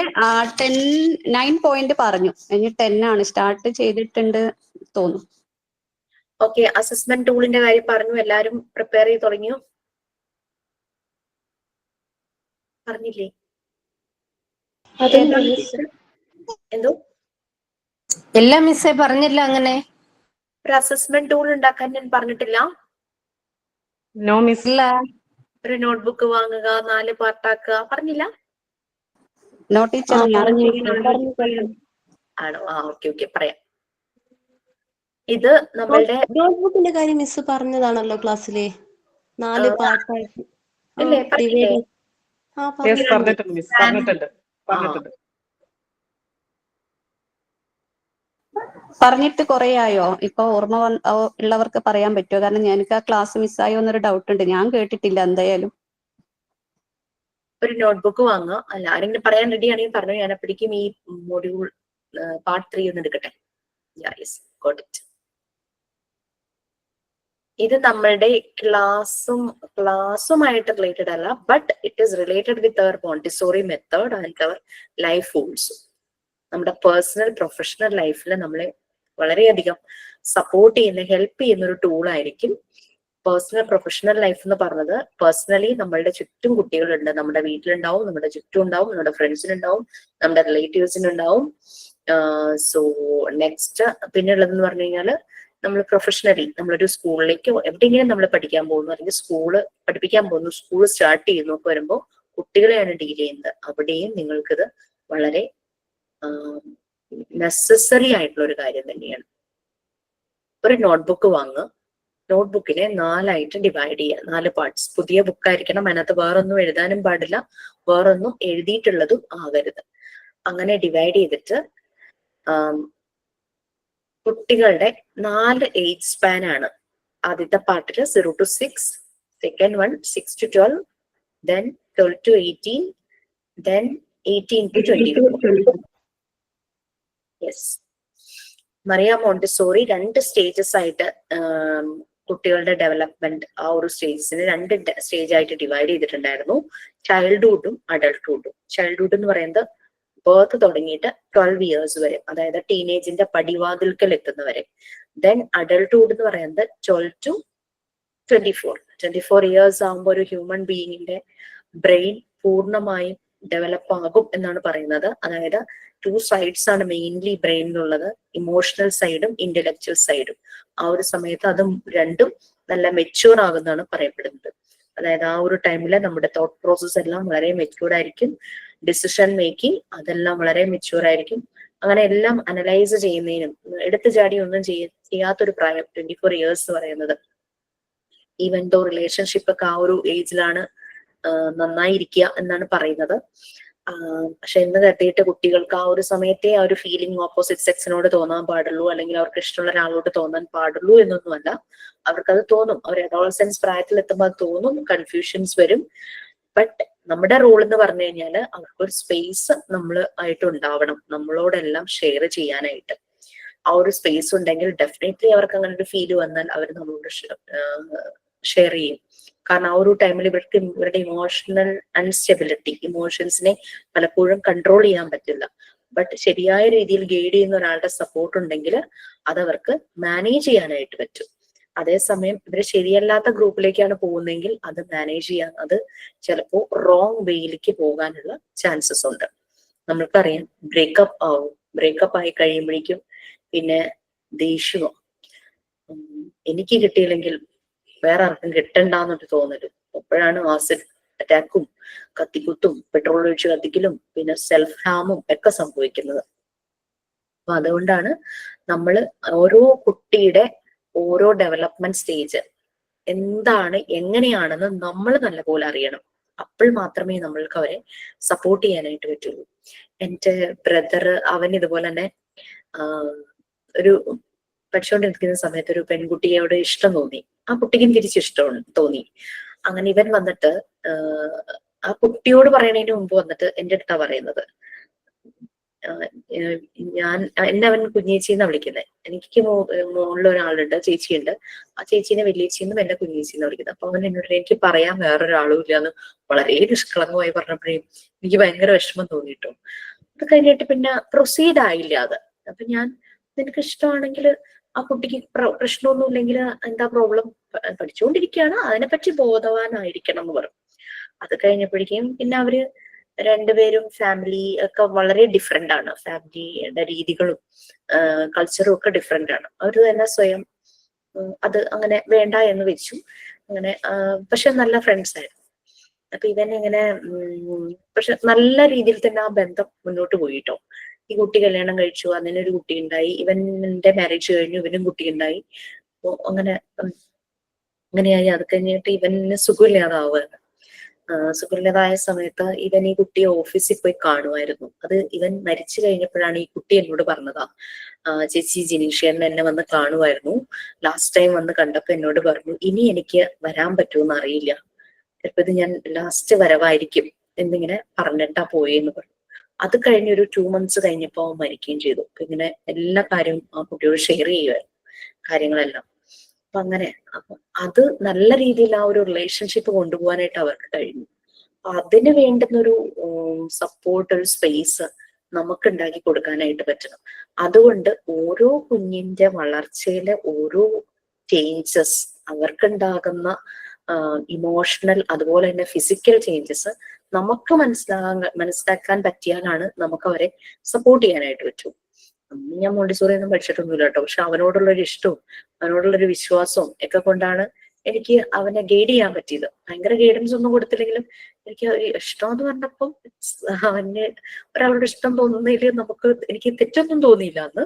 9 പോയിന്റ് പറഞ്ഞു. ഇനി 10 ആണ് സ്റ്റാർട്ട് ചെയ്തിട്ടുണ്ട് തോന്നുന്നു. ഓക്കെ, അസസ്മെന്റ് ടൂളിന്റെ കാര്യം പറഞ്ഞു. എല്ലാരും പ്രിപ്പയർ ചെയ്ത് തുടങ്ങിയോ? പറഞ്ഞില്ലേ? എന്തോ ഇല്ല മിസ്സേ, പറഞ്ഞില്ല അങ്ങനെ. ഒരു അസസ്മെന്റ് ടൂൾ ഉണ്ടാക്കാൻ ഞാൻ പറഞ്ഞിട്ടില്ല. No miss. ഇല്ല. ഒരു നോട്ട്ബുക്ക് വാങ്ങുക, 4 പാർട്ടാക്കുക, പറഞ്ഞില്ല? നോ ടീച്ചർ, ഞാൻ ആണോ? ഓക്കെ പറയാം. ഇത് നമ്മളുടെ നോട്ട്ബുക്കിന്റെ കാര്യം മിസ് പറഞ്ഞതാണല്ലോ ക്ലാസ്സിലെ 4 പാർട്ടായിട്ട്. അല്ലേ? പറഞ്ഞില്ലേ? പറഞ്ഞിട്ടുണ്ട് മിസ്, പറഞ്ഞിട്ടുണ്ട്. പറഞ്ഞിട്ട് കുറെ ആയോ? ഇപ്പൊ ഓർമ്മ ഉള്ളവർക്ക് പറയാൻ പറ്റുമോ? കാരണം എനിക്ക് ആ ക്ലാസ് മിസ്സായോ എന്നൊരു ഡൗട്ട് ഉണ്ട്. ഞാൻ കേട്ടിട്ടില്ല എന്തായാലും. ഒരു നോട്ട്ബുക്ക് വാങ്ങുക. അല്ല, ആരെങ്കിലും പറയാൻ റെഡി ആണെങ്കിൽ പറഞ്ഞു. ഞാൻ അപ്പോഴേക്കും ഈ മൊഡ്യൂൾ പാർട്ട് 3 ഒന്ന് എടുക്കട്ടെ. ഇത് നമ്മളുടെ ക്ലാസ്സുമായിട്ട് റിലേറ്റഡ് അല്ല, but it is related with our Montessori method and our life also. നമ്മുടെ പേഴ്സണൽ പ്രൊഫഷണൽ ലൈഫിൽ നമ്മളെ വളരെയധികം സപ്പോർട്ട് ചെയ്യുന്ന, ഹെൽപ്പ് ചെയ്യുന്ന ഒരു ടൂൾ ആയിരിക്കും പേഴ്സണൽ പ്രൊഫഷണൽ ലൈഫ് എന്ന് പറഞ്ഞത്. പേഴ്സണലി നമ്മളുടെ ചുറ്റും കുട്ടികളുണ്ട്, നമ്മുടെ വീട്ടിലുണ്ടാവും, നമ്മുടെ ചുറ്റും ഉണ്ടാവും, നമ്മുടെ ഫ്രണ്ട്സിനുണ്ടാവും, നമ്മുടെ റിലേറ്റീവ്സിനുണ്ടാവും. സോ നെക്സ്റ്റ് പിന്നെയുള്ളതെന്ന് പറഞ്ഞു കഴിഞ്ഞാൽ നമ്മൾ പ്രൊഫഷണലി നമ്മളൊരു സ്കൂളിലേക്കോ എവിടെയെങ്കിലും നമ്മൾ പഠിക്കാൻ പോകുന്നു, അല്ലെങ്കിൽ സ്കൂള് പഠിപ്പിക്കാൻ പോകുന്നു, സ്കൂൾ സ്റ്റാർട്ട് ചെയ്യുന്നു ഒക്കെ വരുമ്പോൾ കുട്ടികളെയാണ് ഡീൽ ചെയ്യുന്നത്. അവിടെയും നിങ്ങൾക്കിത് വളരെ നെസസറി ആയിട്ടുള്ള ഒരു കാര്യം തന്നെയാണ്. ഒരു നോട്ട്ബുക്ക് വാങ്ങുക. നോട്ട്ബുക്കിനെ 4 ആയിട്ട് ഡിവൈഡ് ചെയ്യുക, 4 പാർട്സ്. പുതിയ ബുക്കായിരിക്കണം, അതിനകത്ത് വേറൊന്നും എഴുതാനും പാടില്ല, വേറൊന്നും എഴുതിയിട്ടുള്ളതും ആകരുത്. അങ്ങനെ ഡിവൈഡ് ചെയ്തിട്ട് കുട്ടികളുടെ 4 ഏജ് സ്പാൻ ആണ്. ആദ്യത്തെ പാർട്ടില് 0 to 6, second one 6 to 12, then 12 to 18, then 18 to 24. Yes, Maria Montessori 2 stages ആയിട്ട് കുട്ടികളുടെ ഡെവലപ്മെന്റ് ആ ഒരു സ്റ്റേജസിന് 2 സ്റ്റേജ് ആയിട്ട് ഡിവൈഡ് ചെയ്തിട്ടുണ്ടായിരുന്നു. ചൈൽഡ്ഹുഡും അഡൾട്ട്ഹുഡും. ചൈൽഡ്ഹുഡ് എന്ന് പറയുന്നത് ബർത്ത് തുടങ്ങിയിട്ട് 12 ഇയേഴ്സ് വരെ, അതായത് ടീനേജിന്റെ പടിവാതിൽക്കൽ എത്തുന്നവരെ. ദെൻ അഡൾട്ട്ഹുഡ് എന്ന് പറയുന്നത് 12 to 24 ഇയേഴ്സ് ആകുമ്പോൾ ഒരു ഹ്യൂമൻ ബീയിങ്ങിന്റെ ബ്രെയിൻ പൂർണ്ണമായും ഡെവലപ്പ് ആകും എന്നാണ് പറയുന്നത്. അതായത് 2 സൈഡ്സ് ആണ് മെയിൻലി ബ്രെയിനിലുള്ളത്, ഇമോഷണൽ സൈഡും ഇന്റലക്ച്വൽ സൈഡും. ആ ഒരു സമയത്ത് അതും രണ്ടും നല്ല മെച്യൂർ ആകുന്നതാണ് പറയപ്പെടുന്നത്. അതായത് ആ ഒരു ടൈമില് നമ്മുടെ തോട്ട് പ്രോസസ് എല്ലാം വളരെ മെച്യൂർഡ് ആയിരിക്കും, ഡിസിഷൻ മേക്കിംഗ് അതെല്ലാം വളരെ മെച്യൂർ ആയിരിക്കും. അങ്ങനെ എല്ലാം അനലൈസ് ചെയ്യുന്നതിനും എടുത്തു ചാടി ഒന്നും ചെയ്യാത്തൊരു പ്രായം 24 ഇയേഴ്സ് പറയുന്നത്. ഈവൻ ദോ റിലേഷൻഷിപ്പ് ഒക്കെ ആ ഒരു ഏജിലാണ് നന്നായിരിക്കുക എന്നാണ് പറയുന്നത്. പക്ഷെ എന്ന് കരുതിയിട്ട് കുട്ടികൾക്ക് ആ ഒരു സമയത്തെ ആ ഒരു ഫീലിംഗ് ഓപ്പോസിറ്റ് സെക്സിനോട് തോന്നാൻ പാടുള്ളൂ, അല്ലെങ്കിൽ അവർക്ക് ഇഷ്ടമുള്ള ഒരാളോട് തോന്നാൻ പാടുള്ളൂ എന്നൊന്നുമല്ല. അവർക്കത് തോന്നും, അവർ അഡോളസെൻസ് പ്രായത്തിൽ എത്തുമ്പോൾ അത് തോന്നും, കൺഫ്യൂഷൻസ് വരും. ബട്ട് നമ്മുടെ റോൾ എന്ന് പറഞ്ഞു കഴിഞ്ഞാല് അവർക്കൊരു സ്പേസ് നമ്മൾ ആയിട്ട് ഉണ്ടാവണം, നമ്മളോടെല്ലാം ഷെയർ ചെയ്യാനായിട്ട്. ആ ഒരു സ്പേസ് ഉണ്ടെങ്കിൽ ഡെഫിനറ്റ്ലി അവർക്ക് അങ്ങനെ ഒരു ഫീല് വന്നാൽ അവർ നമ്മളോട് ഷെയർ ചെയ്യും. കാരണം ആ ഒരു ടൈമിൽ ഇവരുടെ ഇമോഷണൽ അൺസ്റ്റെബിലിറ്റി, ഇമോഷൻസിനെ പലപ്പോഴും കൺട്രോൾ ചെയ്യാൻ പറ്റില്ല. ബട്ട് ശരിയായ രീതിയിൽ ഗൈഡ് ചെയ്യുന്ന ഒരാളുടെ സപ്പോർട്ട് ഉണ്ടെങ്കിൽ അതവർക്ക് മാനേജ് ചെയ്യാനായിട്ട് പറ്റും. അതേസമയം ഇവര് ശരിയല്ലാത്ത ഗ്രൂപ്പിലേക്കാണ് പോകുന്നതെങ്കിൽ അത് മാനേജ് ചെയ്യാൻ അത് ചിലപ്പോൾ റോങ് വേയിലേക്ക് പോകാനുള്ള ചാൻസസ് ഉണ്ട്. നമ്മൾക്കറിയാം, ബ്രേക്കപ്പ് ആവും. ബ്രേക്കപ്പ് ആയി കഴിയുമ്പോഴേക്കും പിന്നെ ദേഷ്യമോ, എനിക്ക് കിട്ടിയില്ലെങ്കിൽ വേറെ ആർക്കും കിട്ടണ്ടെന്നൊരു തോന്നല്. അപ്പോഴാണ് ആസിഡ് അറ്റാക്കും കത്തിക്കുത്തും പെട്രോൾ ഒഴിച്ച് കത്തിക്കലും പിന്നെ സെൽഫ് ഹാമും ഒക്കെ സംഭവിക്കുന്നത്. അപ്പൊ അതുകൊണ്ടാണ് നമ്മൾ ഓരോ കുട്ടിയുടെ ഓരോ ഡെവലപ്മെന്റ് സ്റ്റേജ് എന്താണ് എങ്ങനെയാണെന്ന് നമ്മൾ നല്ലപോലെ അറിയണം. അപ്പോൾ മാത്രമേ നമ്മൾക്ക് അവരെ സപ്പോർട്ട് ചെയ്യാനായിട്ട് പറ്റുള്ളൂ. എൻ്റെ ബ്രദർ അവൻ ഇതുപോലെ തന്നെ ഒരു പഠിച്ചുകൊണ്ടിരിക്കുന്ന സമയത്ത് ഒരു പെൺകുട്ടിയോട് ഇഷ്ടം തോന്നി. ആ കുട്ടിക്കും തിരിച്ചിഷ്ടം തോന്നി. അങ്ങനെ ഇവൻ വന്നിട്ട് ആ കുട്ടിയോട് പറയണതിന് മുമ്പ് വന്നിട്ട് എൻ്റെ അടുത്താ പറയുന്നത്, എന്നെ അവൻ കുഞ്ഞേച്ചി എന്നാ വിളിക്കുന്നത്. എനിക്ക് മുകളിൽ ഒരാളുണ്ട്, ചേച്ചിയുണ്ട്. ആ ചേച്ചീനെ വലിയേച്ചിന്നും എന്നെ കുഞ്ഞേച്ചിന്ന് വിളിക്കുന്നത്. അപ്പൊ അവൻ എന്നോട് എനിക്ക് പറയാൻ വേറൊരാളും ഇല്ലാന്ന് വളരെ നിഷ്കളങ്കമായി പറഞ്ഞപ്പോഴേ എനിക്ക് ഭയങ്കര വിഷമം തോന്നിട്ടോ. അത് കഴിഞ്ഞിട്ട് പിന്നെ പ്രൊസീഡ് ആയില്ല അത്. അപ്പൊ ഞാൻ, നിനക്ക് ഇഷ്ടമാണെങ്കിൽ ആ കുട്ടിക്ക് പ്രശ്നമൊന്നും ഇല്ലെങ്കിൽ എന്താ പ്രോബ്ലം, പഠിച്ചുകൊണ്ടിരിക്കുകയാണ്, അതിനെപ്പറ്റി ബോധവാനായിരിക്കണം എന്ന് പറഞ്ഞു. അത് കഴിഞ്ഞപ്പോഴേക്കും പിന്നെ അവര് രണ്ടുപേരും ഫാമിലി ഒക്കെ വളരെ ഡിഫറെന്റ് ആണ്. ഫാമിലിയുടെ രീതികളും കൾച്ചറും ഒക്കെ ഡിഫറെന്റ് ആണ്. അവര് തന്നെ സ്വയം അത് അങ്ങനെ വേണ്ട എന്ന് വെച്ചു. അങ്ങനെ പക്ഷെ നല്ല ഫ്രണ്ട്സ് ആയിരുന്നു. അപ്പൊ ഇവൻ ഇങ്ങനെ പക്ഷെ നല്ല രീതിയിൽ തന്നെ ആ ബന്ധം മുന്നോട്ട് പോയിട്ടോ. ഈ കുട്ടി കല്യാണം കഴിച്ചു, അതിനൊരു കുട്ടി ഉണ്ടായി, ഇവന്റെ മാരേജ് കഴിഞ്ഞു, ഇവനും കുട്ടി ഉണ്ടായി. അപ്പൊ അങ്ങനെയായി. അത് കഴിഞ്ഞിട്ട് ഇവന് സുഖമില്ലാതാവുകയാണ്. സുഖമില്ലാതായ സമയത്ത് ഇവൻ ഈ കുട്ടിയെ ഓഫീസിൽ പോയി കാണുമായിരുന്നു. അത് ഇവൻ മരിച്ചു കഴിഞ്ഞപ്പോഴാണ് ഈ കുട്ടി എന്നോട് പറഞ്ഞതാ, ചേച്ചി ജിനീഷേട്ടൻ എന്നെ വന്ന് കാണുമായിരുന്നു, ലാസ്റ്റ് ടൈം വന്ന് കണ്ടപ്പോ എന്നോട് പറഞ്ഞു ഇനി എനിക്ക് വരാൻ പറ്റുമെന്ന് അറിയില്ല, ചിലപ്പോ ഇത് ഞാൻ ലാസ്റ്റ് വരവായിരിക്കും എന്നിങ്ങനെ പറഞ്ഞിട്ടാ പോയെന്ന് പറഞ്ഞു. അത് കഴിഞ്ഞ് ഒരു 2 months കഴിഞ്ഞപ്പോ മരിക്കുകയും ചെയ്തു. അപ്പൊ ഇങ്ങനെ എല്ലാ കാര്യവും ആ കുട്ടിയോട് ഷെയർ ചെയ്യുമായിരുന്നു, കാര്യങ്ങളെല്ലാം. അപ്പൊ അങ്ങനെ അപ്പൊ അത് നല്ല രീതിയിൽ ആ ഒരു റിലേഷൻഷിപ്പ് കൊണ്ടുപോകാനായിട്ട് അവർക്ക് കഴിഞ്ഞു. അപ്പൊ അതിന് വേണ്ടുന്നൊരു സപ്പോർട്ട്, ഒരു സ്പേസ് നമുക്ക് ഉണ്ടാക്കി കൊടുക്കാനായിട്ട് പറ്റണം. അതുകൊണ്ട് ഓരോ കുഞ്ഞിന്റെ വളർച്ചയിലെ ഓരോ ചേഞ്ചസ്, അവർക്കുണ്ടാകുന്ന ഇമോഷണൽ അതുപോലെ തന്നെ ഫിസിക്കൽ ചേഞ്ചസ് നമുക്ക് മനസ്സിലാക്കാൻ പറ്റിയാലാണ് നമുക്ക് അവരെ സപ്പോർട്ട് ചെയ്യാനായിട്ട് പറ്റും. ഞാൻ മോണ്ടിസോറി ഒന്നും പഠിച്ചിട്ടൊന്നുമില്ല കേട്ടോ, പക്ഷെ അവനോടുള്ളൊരു ഇഷ്ടവും അവനോടുള്ളൊരു വിശ്വാസവും ഒക്കെ കൊണ്ടാണ് എനിക്ക് അവനെ ഗൈഡ് ചെയ്യാൻ പറ്റിയത്. ഭയങ്കര ഗൈഡൻസ് ഒന്നും കൊടുത്തില്ലെങ്കിലും എനിക്ക് ഇഷ്ടം എന്ന് പറഞ്ഞപ്പോ അവന് ഒരാളോട് ഇഷ്ടം തോന്നുന്നതിൽ എനിക്ക് തെറ്റൊന്നും തോന്നിയില്ല അന്ന്.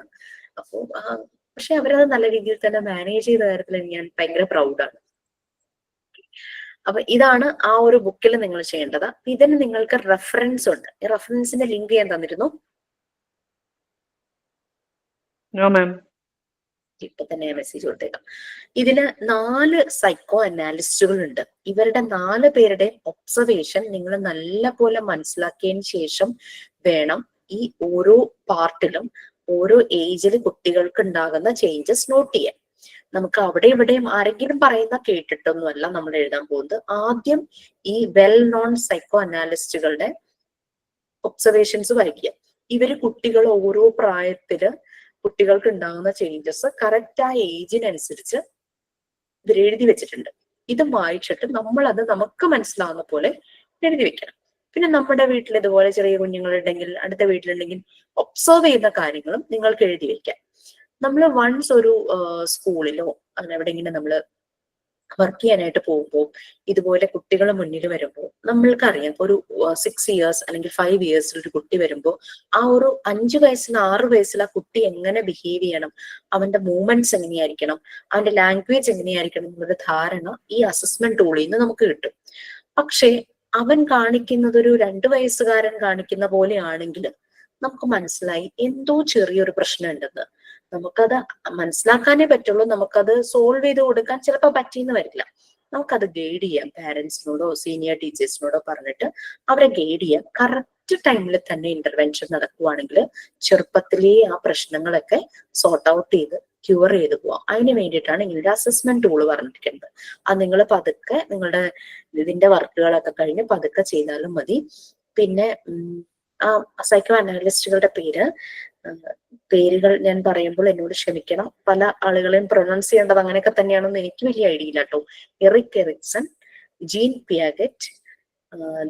അപ്പൊ പക്ഷെ അവരത് നല്ല രീതിയിൽ തന്നെ മാനേജ് ചെയ്ത കാര്യത്തിൽ ഞാൻ ഭയങ്കര പ്രൗഡാണ്. അപ്പൊ ഇതാണ് ആ ഒരു ബുക്കിൽ നിങ്ങൾ ചെയ്യേണ്ടത്. ഇതിന് നിങ്ങൾക്ക് റെഫറൻസ് ഉണ്ട്. ഈ റെഫറൻസിന്റെ ലിങ്ക് ഞാൻ തന്നിരുന്നു. ഇപ്പൊ തന്നെ മെസ്സേജ് കൊടുത്തേക്കാം. ഇതിന് 4 സൈക്കോ അനാലിസ്റ്റുകൾ ഉണ്ട്. ഇവരുടെ 4 പേരുടെ ഒബ്സർവേഷൻ നിങ്ങൾ നല്ല പോലെ മനസ്സിലാക്കിയതിന് ശേഷം വേണം ഈ ഓരോ പാർട്ടിലും ഓരോ ഏജിൽ കുട്ടികൾക്ക് ഉണ്ടാകുന്ന ചേഞ്ചസ് നോട്ട് ചെയ്യാൻ. നമുക്ക് അവിടെ ഇവിടെയും ആരെങ്കിലും പറയുന്ന കേട്ടിട്ടൊന്നുമല്ല നമ്മൾ എഴുതാൻ പോകുന്നത്. ആദ്യം ഈ വെൽ നോൺ സൈക്കോ അനാലിസ്റ്റുകളുടെ ഒബ്സർവേഷൻസ് വായിക്കുക. ഇവര് കുട്ടികൾ ഓരോ പ്രായത്തില് കുട്ടികൾക്ക് ഉണ്ടാകുന്ന ചേഞ്ചസ് കറക്റ്റ് ആ ഏജിനനുസരിച്ച് ഇവർ എഴുതി വെച്ചിട്ടുണ്ട്. ഇത് വായിച്ചിട്ട് നമ്മൾ അത് നമുക്ക് മനസ്സിലാവുന്ന പോലെ എഴുതി വെക്കണം. പിന്നെ നമ്മുടെ വീട്ടിൽ ഇതുപോലെ ചെറിയ കുഞ്ഞുങ്ങളുണ്ടെങ്കിൽ, അടുത്ത വീട്ടിലുണ്ടെങ്കിൽ ഒബ്സർവ് ചെയ്യുന്ന കാര്യങ്ങളും നിങ്ങൾക്ക് എഴുതി വെക്കാം. നമ്മൾ വൺസ് ഒരു സ്കൂളിലോ അങ്ങനെ എവിടെയെങ്കിലും നമ്മൾ വർക്ക് ചെയ്യാനായിട്ട് പോകുമ്പോൾ ഇതുപോലെ കുട്ടികൾ മുന്നിൽ വരുമ്പോൾ നമ്മൾക്കറിയാം, ഒരു 6 years അല്ലെങ്കിൽ 5 years ഒരു കുട്ടി വരുമ്പോൾ ആ ഒരു 5 വയസ്സിൽ 6 വയസ്സിൽ ആ കുട്ടി എങ്ങനെ ബിഹേവ് ചെയ്യണം, അവന്റെ മൂവ്മെന്റ്സ് എങ്ങനെയായിരിക്കണം, അവന്റെ ലാംഗ്വേജ് എങ്ങനെയായിരിക്കണം എന്നൊരു ധാരണ ഈ അസസ്മെന്റ് ടൂളിൽ നിന്ന് നമുക്ക് കിട്ടും. പക്ഷേ അവൻ കാണിക്കുന്നത് ഒരു 2 വയസ്സുകാരൻ കാണിക്കുന്ന പോലെയാണെങ്കിൽ നമുക്ക് മനസ്സിലായി എന്തോ ചെറിയൊരു പ്രശ്നം ഉണ്ടെന്ന്. നമുക്കത് മനസ്സിലാക്കാനേ പറ്റുള്ളൂ. നമുക്കത് സോൾവ് ചെയ്ത് കൊടുക്കാൻ ചിലപ്പോൾ പറ്റിയെന്ന് വരില്ല. നമുക്കത് ഗൈഡ് ചെയ്യാം. പാരന്റ്സിനോടോ സീനിയർ ടീച്ചേഴ്സിനോടോ പറഞ്ഞിട്ട് അവരെ ഗൈഡ് ചെയ്യാം. കറക്റ്റ് ടൈമിൽ തന്നെ ഇന്റർവെൻഷൻ നടക്കുവാണെങ്കിൽ ചെറുപ്പത്തിലേ ആ പ്രശ്നങ്ങളൊക്കെ സോർട്ട് ഔട്ട് ചെയ്ത് ക്യൂർ ചെയ്ത് പോവാം. അതിന് വേണ്ടിയിട്ടാണ് ഇങ്ങനെ അസസ്മെന്റ് ടൂള് പറഞ്ഞിരിക്കുന്നത്. അത് നിങ്ങൾ പതുക്കെ നിങ്ങളുടെ ഇതിന്റെ വർക്കുകളൊക്കെ കഴിഞ്ഞ് പതുക്കെ ചെയ്താലും മതി. പിന്നെ ആ സൈക്കോ അനാലിസ്റ്റുകളുടെ പേരുകൾ ഞാൻ പറയുമ്പോൾ എന്നോട് ക്ഷമിക്കണം. പല ആളുകളെയും പ്രൊനൗൺസ് ചെയ്യേണ്ടത് അങ്ങനെയൊക്കെ തന്നെയാണെന്ന് എനിക്ക് വലിയ ഐഡിയ ഇല്ല കേട്ടോ. Eric Erikson, Jean Piaget,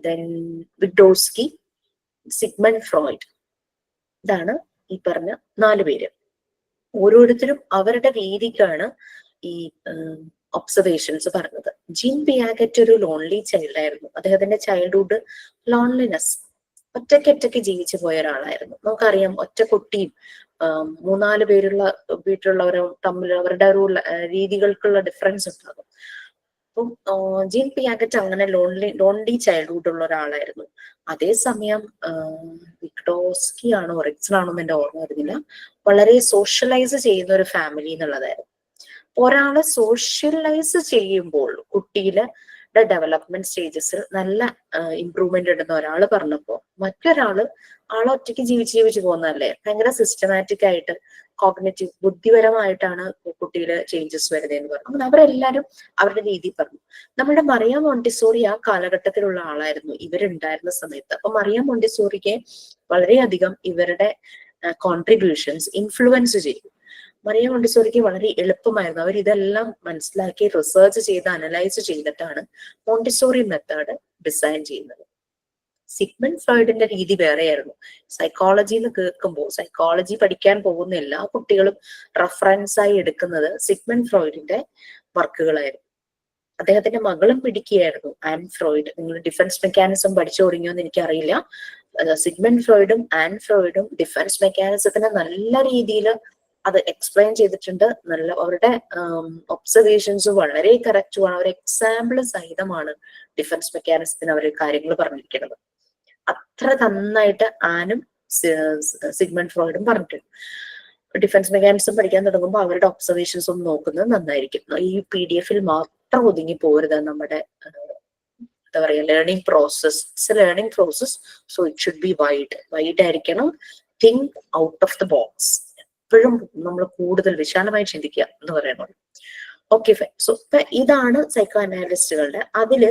then Vygotsky, Sigmund Freud. ഇതാണ് ഈ പറഞ്ഞ 4 പേര്. ഓരോരുത്തരും അവരുടെ രീതിക്കാണ് ഈ ഒബ്സർവേഷൻസ് പറഞ്ഞത്. ജീൻ പിയാഗറ്റ് ഒരു ലോൺലി ചൈൽഡ് ആയിരുന്നു. അദ്ദേഹത്തിന്റെ ചൈൽഡ്ഹുഡ് ലോൺലിനെസ്, ഒറ്റയ്ക്ക് ജീവിച്ചു പോയ ഒരാളായിരുന്നു. നമുക്കറിയാം, ഒറ്റ കുട്ടിയും 3-4 പേരുള്ള വീട്ടിലുള്ളവരും തമ്മിൽ അവരുടെ ഒരു രീതികൾക്കുള്ള ഡിഫറൻസ് ഉണ്ടാകും. അപ്പം ജീൻ പിയാഗറ്റ് അങ്ങനെ ലോൺലി ചൈൽഡ്ഹുഡ് ഉള്ള ഒരാളായിരുന്നു. അതേസമയം വിഡോസ്കി ആണോ എറിക്സൺ ആണോ എന്ന് എന്റെ ഓർമ്മ വരുന്നില്ല, വളരെ സോഷ്യലൈസ് ചെയ്യുന്ന ഒരു ഫാമിലി എന്നുള്ളതായിരുന്നു. ഒരാളെ സോഷ്യലൈസ് ചെയ്യുമ്പോൾ കുട്ടിയില് ഡെവലപ്മെന്റ് സ്റ്റേജസിൽ നല്ല ഇമ്പ്രൂവ്മെന്റ് ഉണ്ടെന്ന് ഒരാൾ പറഞ്ഞപ്പോ മറ്റൊരാള് ഒറ്റയ്ക്ക് ജീവിച്ച് പോകുന്നതല്ലേ, ഭയങ്കര സിസ്റ്റമാറ്റിക് ആയിട്ട് കോഗ്നിറ്റീവ് ബുദ്ധിപരമായിട്ടാണ് കുട്ടിയില് ചേഞ്ചസ് വരുന്നതെന്ന് പറഞ്ഞു. അങ്ങനെ അവരെല്ലാരും അവരുടെ രീതി പറഞ്ഞു. നമ്മുടെ മറിയ മോണ്ടിസോറി ആ കാലഘട്ടത്തിലുള്ള ആളായിരുന്നു ഇവരുണ്ടായിരുന്ന സമയത്ത്. അപ്പൊ മറിയ മോണ്ടിസോറിക്ക് വളരെയധികം ഇവരുടെ കോൺട്രിബ്യൂഷൻസ് ഇൻഫ്ലുവൻസ് ചെയ്തു. മറിയ മോണ്ടിസോറിക്ക് വളരെ എളുപ്പമായിരുന്നു. അവർ ഇതെല്ലാം മനസ്സിലാക്കി റിസർച്ച് ചെയ്ത് അനലൈസ് ചെയ്തിട്ടാണ് മോണ്ടിസോറി മെത്തേഡ് ഡിസൈൻ ചെയ്യുന്നത്. സിഗ്മണ്ട് ഫ്രോയിഡിന്റെ രീതി വേറെയായിരുന്നു. സൈക്കോളജി എന്ന് കേൾക്കുമ്പോൾ സൈക്കോളജി പഠിക്കാൻ പോകുന്ന എല്ലാ കുട്ടികളും റെഫറൻസ് ആയി എടുക്കുന്നത് സിഗ്മണ്ട് ഫ്രോയിഡിന്റെ വർക്കുകളായിരുന്നു. അദ്ദേഹത്തിന്റെ മകളും പിടിക്കുകയായിരുന്നു ആൻ ഫ്രോയിഡ്. നിങ്ങൾ ഡിഫൻസ് മെക്കാനിസം പഠിച്ചു തുടങ്ങിയോന്ന് എനിക്കറിയില്ല. സിഗ്മണ്ട് ഫ്രോയിഡും ആൻ ഫ്രോയിഡും ഡിഫൻസ് മെക്കാനിസത്തിന് നല്ല രീതിയിൽ അത് എക്സ്പ്ലെയിൻ ചെയ്തിട്ടുണ്ട്. നല്ല അവരുടെ ഒബ്സർവേഷൻസ് വളരെ കറക്റ്റുമാണ്. അവർ എക്സാമ്പിൾ സഹിതമാണ് ഡിഫൻസ് മെക്കാനിസത്തിന് അവർ കാര്യങ്ങൾ പറഞ്ഞിരിക്കുന്നത്. അത്ര നന്നായിട്ട് ആനും സിഗ്മണ്ട് ഫ്രോയിഡും പറഞ്ഞിട്ടുണ്ട്. ഡിഫൻസ് മെക്കാനിസം പഠിക്കാൻ തുടങ്ങുമ്പോൾ അവരുടെ ഒബ്സർവേഷൻസ് ഒന്ന് നോക്കുന്നത് നന്നായിരിക്കും. ഈ PDF മാത്രം ഒതുങ്ങി പോരുത് നമ്മുടെ എന്താ പറയാ learning process. It's a learning process, so it should be wide ആയിരിക്കണം. Think out of the box. എപ്പോഴും നമ്മൾ കൂടുതൽ വിശാലമായി ചിന്തിക്കുക എന്ന് പറയുന്നത്. Okay fine. സോ ഇപ്പൊ ഇതാണ് സൈക്കോ അനാലിസ്റ്റുകളുടെ. അതില്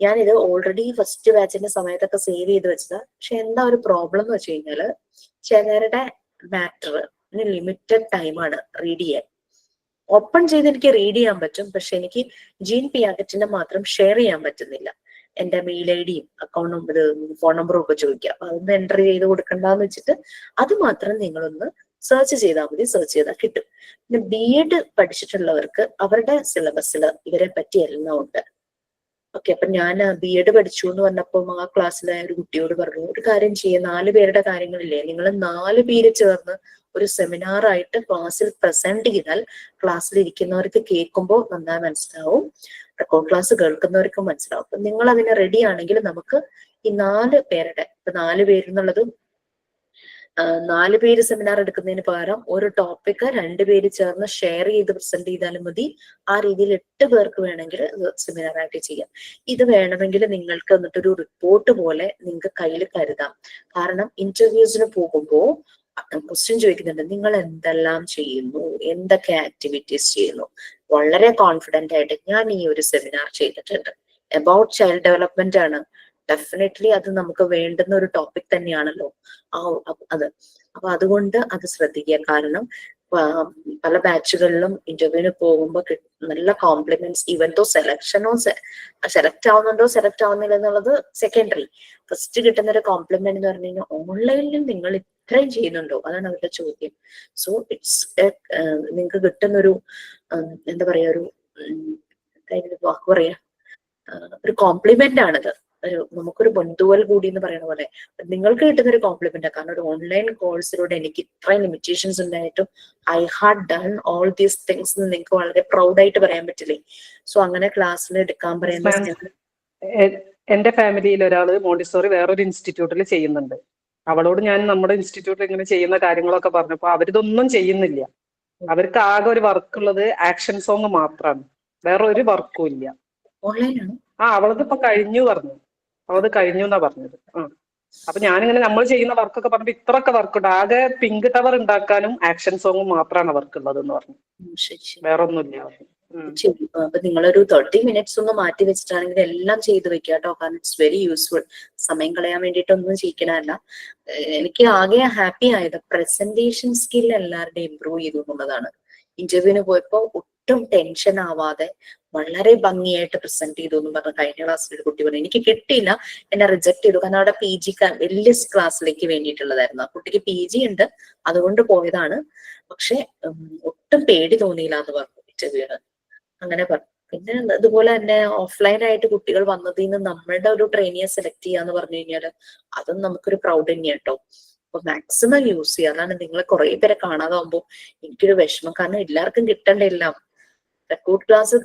ഞാനിത് ഓൾറെഡി ഫസ്റ്റ് ബാച്ചിന്റെ സമയത്തൊക്കെ സേവ് ചെയ്ത് വെച്ചതാ. പക്ഷെ എന്താ ഒരു പ്രോബ്ലം എന്ന് വെച്ച് കഴിഞ്ഞാല് ചിലരുടെ മാറ്റർ ലിമിറ്റഡ് ടൈമാണ് റീഡ് ചെയ്യാൻ. ഓപ്പൺ ചെയ്ത് എനിക്ക് റീഡ് ചെയ്യാൻ പറ്റും, പക്ഷെ എനിക്ക് ജീൻ പിയാഗറ്റിന്റെ മാത്രം ഷെയർ ചെയ്യാൻ പറ്റുന്നില്ല. എന്റെ മെയിൽ ഐഡിയും അക്കൗണ്ട് നമ്പർ ഫോൺ നമ്പറും ഒക്കെ ചോദിക്കുക. അപ്പൊ അതൊന്ന് എൻ്റർ ചെയ്ത് കൊടുക്കണ്ടെന്ന് വെച്ചിട്ട് അത് മാത്രം നിങ്ങളൊന്ന് സെർച്ച് ചെയ്താൽ മതി. സെർച്ച് ചെയ്താൽ കിട്ടും. പിന്നെ B.Ed പഠിച്ചിട്ടുള്ളവർക്ക് അവരുടെ സിലബസിൽ ഇവരെ പറ്റി എല്ലാം ഉണ്ട്. ഓക്കെ. അപ്പൊ ഞാൻ B.Ed പഠിച്ചു എന്ന് പറഞ്ഞപ്പോൾ ആ ക്ലാസ്സിലെ ഒരു കുട്ടിയോട് പറഞ്ഞു, ഒരു കാര്യം ചെയ്യുക, 4 പേരുടെ കാര്യങ്ങളില്ലേ, നിങ്ങൾ 4 പേര് ചേർന്ന് ഒരു സെമിനാർ ആയിട്ട് ക്ലാസ്സിൽ പ്രസന്റ് ചെയ്താൽ ക്ലാസ്സിൽ ഇരിക്കുന്നവർക്ക് കേൾക്കുമ്പോൾ നന്നായി മനസ്സിലാവും, റെക്കോർഡ് ക്ലാസ് കേൾക്കുന്നവർക്കും മനസ്സിലാവും. അപ്പൊ നിങ്ങൾ അതിന് റെഡി ആണെങ്കിൽ നമുക്ക് ഈ 4 പേരുടെ, ഇപ്പൊ 4 പേരെന്നുള്ളത് 4 പേര് സെമിനാർ എടുക്കുന്നതിന് പകരം ഒരു ടോപ്പിക് 2 പേര് ചേർന്ന് ഷെയർ ചെയ്ത് പ്രസന്റ് ചെയ്താലും മതി. ആ രീതിയിൽ 8 പേർക്ക് വേണമെങ്കിൽ സെമിനാർ ആയിട്ട് ചെയ്യാം. ഇത് വേണമെങ്കിൽ നിങ്ങൾക്ക് എന്നിട്ടൊരു റിപ്പോർട്ട് പോലെ നിങ്ങൾക്ക് കയ്യിൽ കരുതാം. കാരണം ഇന്റർവ്യൂസിന് പോകുമ്പോൾ ക്വസ്റ്റ്യൻ ചോദിക്കുന്നുണ്ട്, നിങ്ങൾ എന്തെല്ലാം ചെയ്യുന്നു, എന്തൊക്കെ ആക്ടിവിറ്റീസ് ചെയ്യുന്നു. വളരെ കോൺഫിഡന്റ് ആയിട്ട് ഞാൻ ഈ ഒരു സെമിനാർ ചെയ്തിട്ടുണ്ട്, അബൌട്ട് ചൈൽഡ് ഡെവലപ്മെന്റ് ആണ്. ഡെഫിനറ്റ്ലി അത് നമുക്ക് വേണ്ടുന്ന ഒരു ടോപ്പിക് തന്നെയാണല്ലോ അപ്പൊ അതുകൊണ്ട് അത് ശ്രദ്ധിക്കുക. കാരണം പല ബാച്ചുകളിലും ഇന്റർവ്യൂവിന് പോകുമ്പോൾ നല്ല കോംപ്ലിമെന്റ്സ്, ഈവൻ ദോ സെലക്ട് ആവുന്നുണ്ടോ സെലക്ട് ആവുന്നില്ല എന്നുള്ളത് സെക്കൻഡറി. ഫസ്റ്റ് കിട്ടുന്ന ഒരു കോംപ്ലിമെന്റ് എന്ന് പറഞ്ഞു കഴിഞ്ഞാൽ ഓൺലൈനിലും നിങ്ങൾ ഇത്രയും ചെയ്യുന്നുണ്ടോ, അതാണ് അവരുടെ ചോദ്യം. സോ ഇറ്റ്സ് നിങ്ങൾക്ക് കിട്ടുന്നൊരു എന്താ പറയാ ഒരു വാക്ക് പറയാ ഒരു കോംപ്ലിമെന്റ് ആണിത്. നമുക്കൊരു ബന്ധുവൽ കൂടി എന്ന് പറയുന്ന പോലെ നിങ്ങൾക്ക് കിട്ടുന്ന ഒരു കോംപ്ലിമെന്റ്. കാരണം ഒരു ഓൺലൈൻ കോഴ്സിലൂടെ എനിക്ക് ഇത്രയും ലിമിറ്റേഷൻസ് ഉണ്ടായിട്ടും I had done all these things എന്ന് നിങ്ങൾക്ക് വളരെ പ്രൗഡായിട്ട് പറയാൻ പറ്റില്ലേ. സോ അങ്ങനെ ക്ലാസ്സിൽ എടുക്കാൻ പറയുന്ന എന്റെ ഫാമിലിയിൽ ഒരാള് മോണ്ടിസോറി വേറൊരു ഇൻസ്റ്റിറ്റ്യൂട്ടിൽ ചെയ്യുന്നുണ്ട്. അവളോട് ഞാൻ നമ്മുടെ ഇൻസ്റ്റിറ്റ്യൂട്ടിൽ ഇങ്ങനെ ചെയ്യുന്ന കാര്യങ്ങളൊക്കെ പറഞ്ഞപ്പോ അവരിതൊന്നും ചെയ്യുന്നില്ല. അവർക്ക് ആകെ ഒരു വർക്ക് ഉള്ളത് ആക്ഷൻ സോങ് മാത്രമാണ്, വേറെ ഒരു വർക്കും ഇല്ല. ഓൺലൈനാണ്. അവളത് ഇപ്പൊ കഴിഞ്ഞു പറഞ്ഞു, അവളത് കഴിഞ്ഞു എന്നാ പറഞ്ഞത്. അപ്പൊ ഞാനിങ്ങനെ നമ്മൾ ചെയ്യുന്ന വർക്കൊക്കെ പറഞ്ഞപ്പോ ഇത്രയൊക്കെ വർക്കുണ്ട്, ആകെ പിങ്ക് ടവർ ഉണ്ടാക്കാനും ആക്ഷൻ സോങ്ങും മാത്രമാണ് അവർക്കുള്ളത് എന്ന് പറഞ്ഞു, വേറെ ഒന്നുമില്ല. ശരി. അപ്പൊ നിങ്ങളൊരു 30 minutes ഒന്ന് മാറ്റി വെച്ചിട്ടാണെങ്കിൽ എല്ലാം ചെയ്ത് വെക്കുക കേട്ടോ. കാരണം ഇറ്റ്സ് വെരി യൂസ്ഫുൾ. സമയം കളയാൻ വേണ്ടിയിട്ടൊന്നും ചെയ്യിക്കണമല്ല. എനിക്ക് ആകെ ഹാപ്പി ആയത് പ്രസന്റേഷൻ സ്കിൽ എല്ലാവരുടെയും ഇമ്പ്രൂവ് ചെയ്തു എന്നുള്ളതാണ്. ഇന്റർവ്യൂവിന് പോയപ്പോ ഒട്ടും ടെൻഷൻ ആവാതെ വളരെ ഭംഗിയായിട്ട് പ്രസന്റ് ചെയ്തു എന്ന് പറഞ്ഞ കഴിഞ്ഞ ക്ലാസ്സിൽ ഒരു കുട്ടി പറഞ്ഞു. എനിക്ക് കിട്ടിയില്ല, എന്നെ റിജക്ട് ചെയ്തു. കാരണം അവിടെ PG വലിയ ക്ലാസ്സിലേക്ക് വേണ്ടിയിട്ടുള്ളതായിരുന്നു. ആ കുട്ടിക്ക് PG ഉണ്ട്, അതുകൊണ്ട് പോയതാണ്. പക്ഷെ ഒട്ടും പേടി തോന്നിയില്ല എന്ന് പറഞ്ഞു ഇന്റർവ്യൂവിന്. അങ്ങനെ പറഞ്ഞു. പിന്നെ അതുപോലെ തന്നെ ഓഫ്ലൈൻ ആയിട്ട് കുട്ടികൾ വന്നതിൽ നിന്ന് നമ്മളുടെ ഒരു ട്രെയിനിയെ സെലക്ട് ചെയ്യാന്ന് പറഞ്ഞു കഴിഞ്ഞാല് അതും നമുക്കൊരു പ്രൗഡ് തന്നെയാണ് കേട്ടോ. അപ്പൊ മാക്സിമം യൂസ് ചെയ്യുക. അതാണ് നിങ്ങളെ കുറെ പേരെ കാണാതാവുമ്പോ എനിക്കൊരു വിഷമം. കാരണം എല്ലാവർക്കും കിട്ടണ്ടില്ല. റെക്കോർഡ് ക്ലാസ്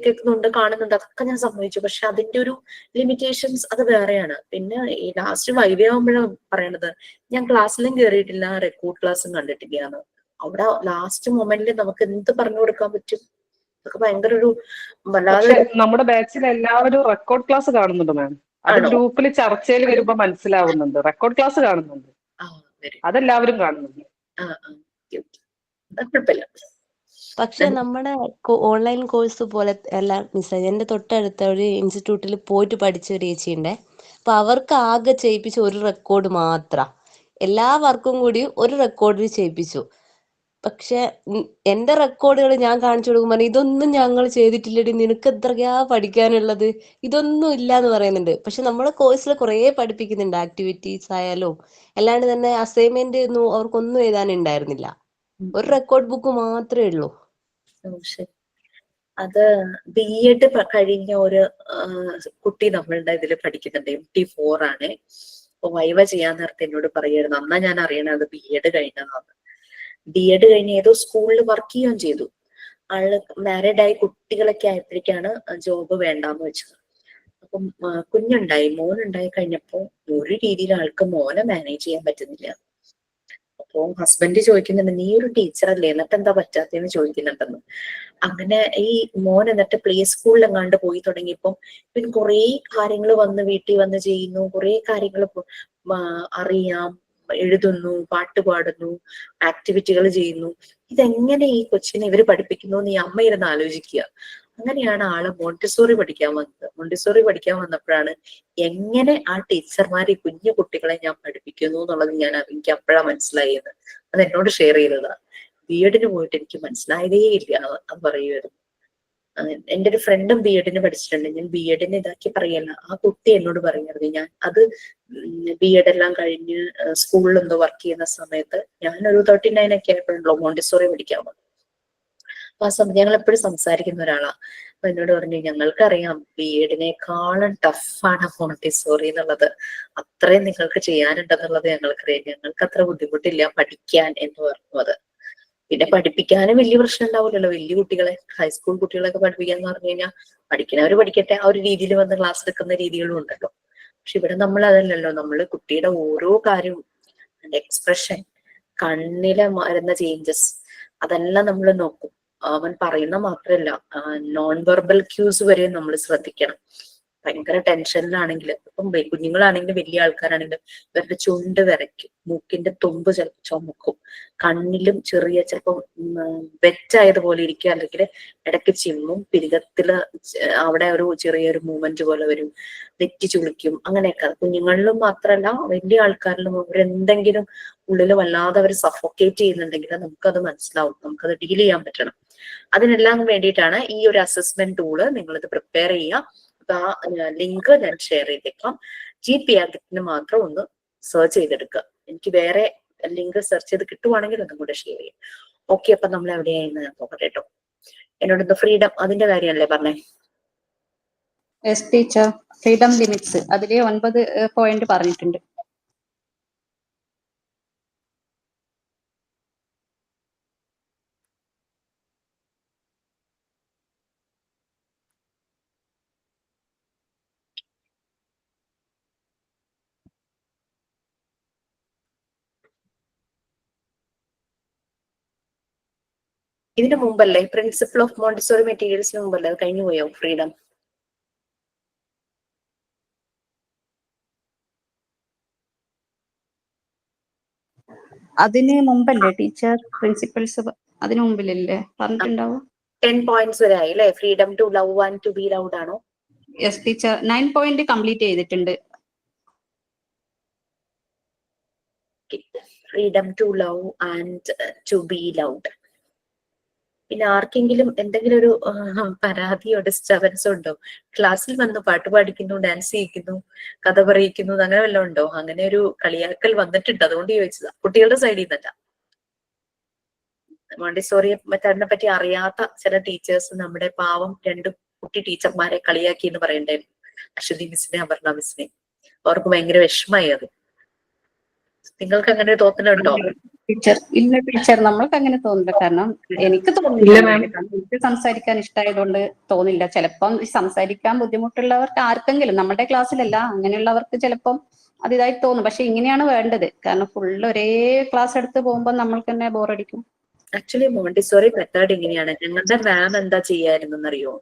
കേൾക്കുന്നുണ്ട്, കാണുന്നുണ്ട്, അതൊക്കെ ഞാൻ സമ്മതിച്ചു. പക്ഷെ അതിന്റെ ഒരു ലിമിറ്റേഷൻസ് അത് വേറെയാണ്. പിന്നെ ഈ ലാസ്റ്റ് വൈവേ ആകുമ്പോഴാണ് പറയണത്, ഞാൻ ക്ലാസ്സിലും കയറിയിട്ടില്ല, റെക്കോർഡ് ക്ലാസ്സും കണ്ടിട്ടില്ല എന്ന്. അവിടെ ലാസ്റ്റ് മൊമെന്റിൽ നമുക്ക് എന്ത് പറഞ്ഞു കൊടുക്കാൻ പറ്റും? അതൊക്കെ ഭയങ്കര ഒരു വല്ലാതെ പക്ഷെ നമ്മുടെ ബാച്ചിൽ എല്ലാവരും റെക്കോർഡ് ക്ലാസ് കാണുന്നുണ്ട് മാം. അത് ആണോ? ഗ്രൂപ്പിൽ ചർച്ചയിൽ വരുമ്പോ മനസ്സിലാവുന്നുണ്ട്. റെക്കോർഡ് ക്ലാസ് കാണുന്നുണ്ട്, ആ വരും. അതെല്ലാവരും കാണുന്നുണ്ട്. ഓക്കെ ഓക്കെ, അത് കുഴപ്പമില്ല. പക്ഷെ നമ്മുടെ ഓൺലൈൻ കോഴ്സ് പോലെ അല്ല മിസ്സേ, എന്റെ തൊട്ടടുത്ത ഒരു ഇൻസ്റ്റിറ്റ്യൂട്ടിൽ പോയിട്ട് പഠിച്ച ഒരു ചേച്ചിയുണ്ടേ. അപ്പൊ അവർക്ക് ആകെ ചെയ്യിപ്പിച്ച ഒരു റെക്കോർഡ് മാത്രം, എല്ലാ വർക്കും കൂടി ഒരു റെക്കോർഡിൽ ചെയ്യിപ്പിച്ചു. പക്ഷെ എന്റെ റെക്കോർഡുകൾ ഞാൻ കാണിച്ചു കൊടുക്കുമ്പോൾ ഇതൊന്നും ഞങ്ങൾ ചെയ്തിട്ടില്ലടി, നിനക്ക് എത്രയാ പഠിക്കാനുള്ളത്, ഇതൊന്നും ഇല്ല എന്ന് പറയുന്നുണ്ട്. പക്ഷെ നമ്മുടെ കോഴ്സിൽ കുറേ പഠിപ്പിക്കുന്നുണ്ട്, ആക്ടിവിറ്റീസ് ആയാലും അല്ലാണ്ട് തന്നെ അസൈൻമെന്റ് ഒന്നും അവർക്കൊന്നും എഴുതാനുണ്ടായിരുന്നില്ല. ഒരു റെക്കോർഡ് ബുക്ക് മാത്രമേ ഉള്ളൂ. ശരി. അത് B.Ed കഴിഞ്ഞ ഒരു കുട്ടി നമ്മളുടെ ഇതിൽ പഠിക്കുന്നുണ്ട്, MT4 ആണ്. അപ്പൊ വൈവ ചെയ്യാൻ നേരത്തെ എന്നോട് പറയായിരുന്നു, അന്നാ ഞാൻ അറിയണത് B.Ed കഴിഞ്ഞതാണ്. B.Ed കഴിഞ്ഞ് ഏതോ സ്കൂളിൽ വർക്ക് ചെയ്യുകയും ചെയ്തു. ആള് മാരീഡ് ആയി കുട്ടികളൊക്കെ ആയപ്പോഴേക്കാണ് ജോബ് വേണ്ടാന്ന് വെച്ചത്. അപ്പം കുഞ്ഞുണ്ടായി, മോനുണ്ടായി കഴിഞ്ഞപ്പോ ഒരു രീതിയിൽ ആൾക്ക് മോനെ മാനേജ് ചെയ്യാൻ പറ്റുന്നില്ല. അപ്പൊ ഹസ്ബൻഡ് ചോദിക്കുന്നുണ്ട്, നീ ഒരു ടീച്ചറല്ലേ, എന്നിട്ട് എന്താ പറ്റാത്തതെന്ന് ചോദിക്കുന്നുണ്ടെന്ന്. അങ്ങനെ ഈ മോൻ എന്നിട്ട് പ്ലേ സ്കൂളിൽ എങ്ങാണ്ട് പോയി തുടങ്ങിയപ്പം പിന്നെ കുറെ കാര്യങ്ങൾ വന്ന് വീട്ടിൽ വന്ന് ചെയ്യുന്നു, കുറെ കാര്യങ്ങൾ അറിയാം, എഴുതുന്നു, പാട്ട് പാടുന്നു, ആക്ടിവിറ്റികൾ ചെയ്യുന്നു. ഇതെങ്ങനെ ഈ കൊച്ചിനെ ഇവര് പഠിപ്പിക്കുന്നു എന്ന് ഈ അമ്മ ഇരുന്ന് ആലോചിക്കുക. അങ്ങനെയാണ് ആള് മോണ്ടിസോറി പഠിക്കാൻ വന്നത്. മോണ്ടിസോറി പഠിക്കാൻ വന്നപ്പോഴാണ് എങ്ങനെ ആ ടീച്ചർമാർ ഈ കുഞ്ഞു കുട്ടികളെ ഞാൻ പഠിപ്പിക്കുന്നു എന്നുള്ളത് എനിക്ക് അപ്പോഴാണ് മനസ്സിലായത്. അത് എന്നോട് ഷെയർ ചെയ്തതാ. B.Edന് പോയിട്ട് എനിക്ക് മനസ്സിലായതേ ഇല്ല എന്ന് പറയുമായിരുന്നു. എൻ്റെ ഒരു ഫ്രണ്ടും B.Edന് പഠിച്ചിട്ടുണ്ട്. ഞാൻ B.Edന് ഇതാക്കി പറയല്ല, ആ കുട്ടി എന്നോട് പറയുമായിരുന്നു. ഞാൻ അത് B.Ed എല്ലാം കഴിഞ്ഞ് സ്കൂളിൽ എന്തോ വർക്ക് ചെയ്യുന്ന സമയത്ത് ഞാനൊരു 39 ഒക്കെ ആയപ്പോഴല്ലോ മോണ്ടിസോറി പഠിക്കാൻ വന്നു. അപ്പൊ ആ സമയം ഞങ്ങൾ എപ്പോഴും സംസാരിക്കുന്ന ഒരാളാ. അപ്പൊ എന്നോട് പറഞ്ഞു, ഞങ്ങൾക്കറിയാം B.Edനേക്കാളും ടഫാണ് മോണ്ടിസോറി എന്നുള്ളത്, അത്രയും നിങ്ങൾക്ക് ചെയ്യാനുണ്ടെന്നുള്ളത് ഞങ്ങൾക്കറിയാം, ഞങ്ങൾക്ക് അത്ര ബുദ്ധിമുട്ടില്ല പഠിക്കാൻ എന്ന് പറഞ്ഞു. അത് പിന്നെ പഠിപ്പിക്കാനും വലിയ പ്രശ്നം ഉണ്ടാവില്ലല്ലോ. വലിയ കുട്ടികളെ, ഹൈസ്കൂൾ കുട്ടികളെയൊക്കെ പഠിപ്പിക്കാന്ന് പറഞ്ഞു കഴിഞ്ഞാൽ പഠിക്കുന്നവര് പഠിക്കട്ടെ, ആ ഒരു രീതിയിൽ വന്ന് ക്ലാസ് എടുക്കുന്ന രീതികളും ഉണ്ടല്ലോ. പക്ഷെ ഇവിടെ നമ്മൾ അതല്ലല്ലോ, നമ്മള് കുട്ടിയുടെ ഓരോ കാര്യവും, എക്സ്പ്രഷൻ, കണ്ണിലെ വരുന്ന ചേഞ്ചസ്, അതെല്ലാം നമ്മൾ നോക്കും. അവൻ പറയുന്ന മാത്രല്ല, നോൺ വെർബൽ ക്യൂസ് വരെ നമ്മൾ ശ്രദ്ധിക്കണം. ഭയങ്കര ടെൻഷനിലാണെങ്കിൽ, ഇപ്പം കുഞ്ഞുങ്ങളാണെങ്കിലും വലിയ ആൾക്കാരാണെങ്കിലും ഇവരുടെ ചുണ്ട് വരയ്ക്കും, മൂക്കിന്റെ തുമ്പ് ചിലപ്പോൾ ചുമക്കും, കണ്ണിലും ചെറിയ ചിലപ്പോൾ വെറ്റായതുപോലെ ഇരിക്കുക, അല്ലെങ്കിൽ ഇടയ്ക്ക് ചിമ്മും, പിരികത്തില് അവിടെ ഒരു ചെറിയൊരു മൂവ്മെന്റ് പോലെ വരും, നെറ്റി ചുളിക്കും, അങ്ങനെയൊക്കെ. കുഞ്ഞുങ്ങളിലും മാത്രമല്ല വലിയ ആൾക്കാരിലും അവരെന്തെങ്കിലും ഉള്ളിൽ വല്ലാതെ അവർ സഫോക്കേറ്റ് ചെയ്യുന്നുണ്ടെങ്കിൽ നമുക്കത് മനസ്സിലാവും, നമുക്കത് ഡീൽ ചെയ്യാൻ പറ്റണം. അതിനെല്ലാം വേണ്ടിയിട്ടാണ് ഈ ഒരു അസസ്മെന്റ് ടൂള് നിങ്ങളിത് പ്രിപ്പയർ ചെയ്യുക. ആ ലിങ്ക് ഞാൻ ഷെയർ ചെയ്തേക്കാം. GPAGITന് മാത്രം ഒന്ന് സെർച്ച് ചെയ്തെടുക്കുക. എനിക്ക് വേറെ ലിങ്ക് സെർച്ച് ചെയ്ത് കിട്ടുവാണെങ്കിൽ ഒന്നും കൂടെ ഷെയർ ചെയ്യാം. ഓക്കെ, അപ്പൊ നമ്മൾ എവിടെയായിരുന്നു ഞാൻ നോക്കട്ടെ കേട്ടോ. എന്നോട് ഇന്ന് ഫ്രീഡം അതിന്റെ കാര്യമല്ലേ പറഞ്ഞേ? യെസ് ടീച്ചർ, ഫ്രീഡം ലിമിറ്റ്സ് അതില് 9 പോയിന്റ് പറഞ്ഞിട്ടുണ്ട്. ഇതിന് മുമ്പല്ലേ പ്രിൻസിപ്പിൾ ഓഫ് മോണ്ടിസോറി മെറ്റീരിയൽസിന് മുമ്പല്ലേ? അത് കഴിഞ്ഞു പോയോ ഫ്രീഡം? അതിന് മുമ്പല്ലേ ടീച്ചർ? പ്രിൻസിപ്പൽസ് അതിന് മുമ്പിലല്ലേ പറഞ്ഞിട്ടുണ്ടാവും? 10 points വരെ ആയി അല്ലേ? Freedom to love and to be loved ആണോ? യെസ് ടീച്ചർ, 9 പോയിന്റ് കംപ്ലീറ്റ് ചെയ്തിട്ടുണ്ട്. Freedom to love and to be loved. പിന്നെ ആർക്കെങ്കിലും എന്തെങ്കിലും ഒരു പരാതിയോ ഡിസ്റ്റർബൻസോ ഉണ്ടോ? ക്ലാസ്സിൽ വന്ന് പാട്ട് പാടിക്കുന്നു, ഡാൻസ് ചെയ്യിക്കുന്നു, കഥ പറയിക്കുന്നു, അങ്ങനെ വല്ലതും ഉണ്ടോ? അങ്ങനെ ഒരു കളിയാക്കൽ വന്നിട്ടുണ്ട്, അതുകൊണ്ട് ചോദിച്ചതാ. കുട്ടികളുടെ സൈഡിൽ നിന്നല്ല. മോണ്ടിസോറി മെത്തേഡിനെ പറ്റി അറിയാത്ത ചില ടീച്ചേഴ്സ് നമ്മുടെ പാവം 2 കുട്ടി ടീച്ചർമാരെ കളിയാക്കി എന്ന് പറയണ്ടായിരുന്നു, അശ്വതി മിസ്സിനെ, അപർണ മിസ്സിനെ. അവർക്ക് ഭയങ്കര വിഷമായി അത്. നിങ്ങൾക്ക് അങ്ങനെ ഒരു തോന്നലുണ്ടോ? ടീച്ചർ ഇല്ല ടീച്ചർ, നമ്മൾക്ക് അങ്ങനെ തോന്നില്ല. കാരണം എനിക്ക് ഇല്ല തോന്നില്ല, മാം. എനിക്ക് സംസാരിക്കാൻ ഇഷ്ടമായതുകൊണ്ട് തോന്നില്ല. ചിലപ്പം സംസാരിക്കാൻ ബുദ്ധിമുട്ടുള്ളവർക്ക് ആർക്കെങ്കിലും, നമ്മുടെ ക്ലാസ്സിലല്ല, അങ്ങനെയുള്ളവർക്ക് ചിലപ്പം അത് ഇതായിട്ട് തോന്നും. പക്ഷെ ഇങ്ങനെയാണ് വേണ്ടത്. കാരണം ഫുള്ള് ഒരേ ക്ലാസ് എടുത്ത് പോകുമ്പോൾ നമ്മൾക്ക് തന്നെ ബോറടിക്കും. ആക്ച്വലി മോണ്ടിസോറി മെത്തേഡ് ഇങ്ങനെയാണ്. ഞങ്ങളുടെ മാം എന്താ ചെയ്യായിരുന്നെന്നറിയോ?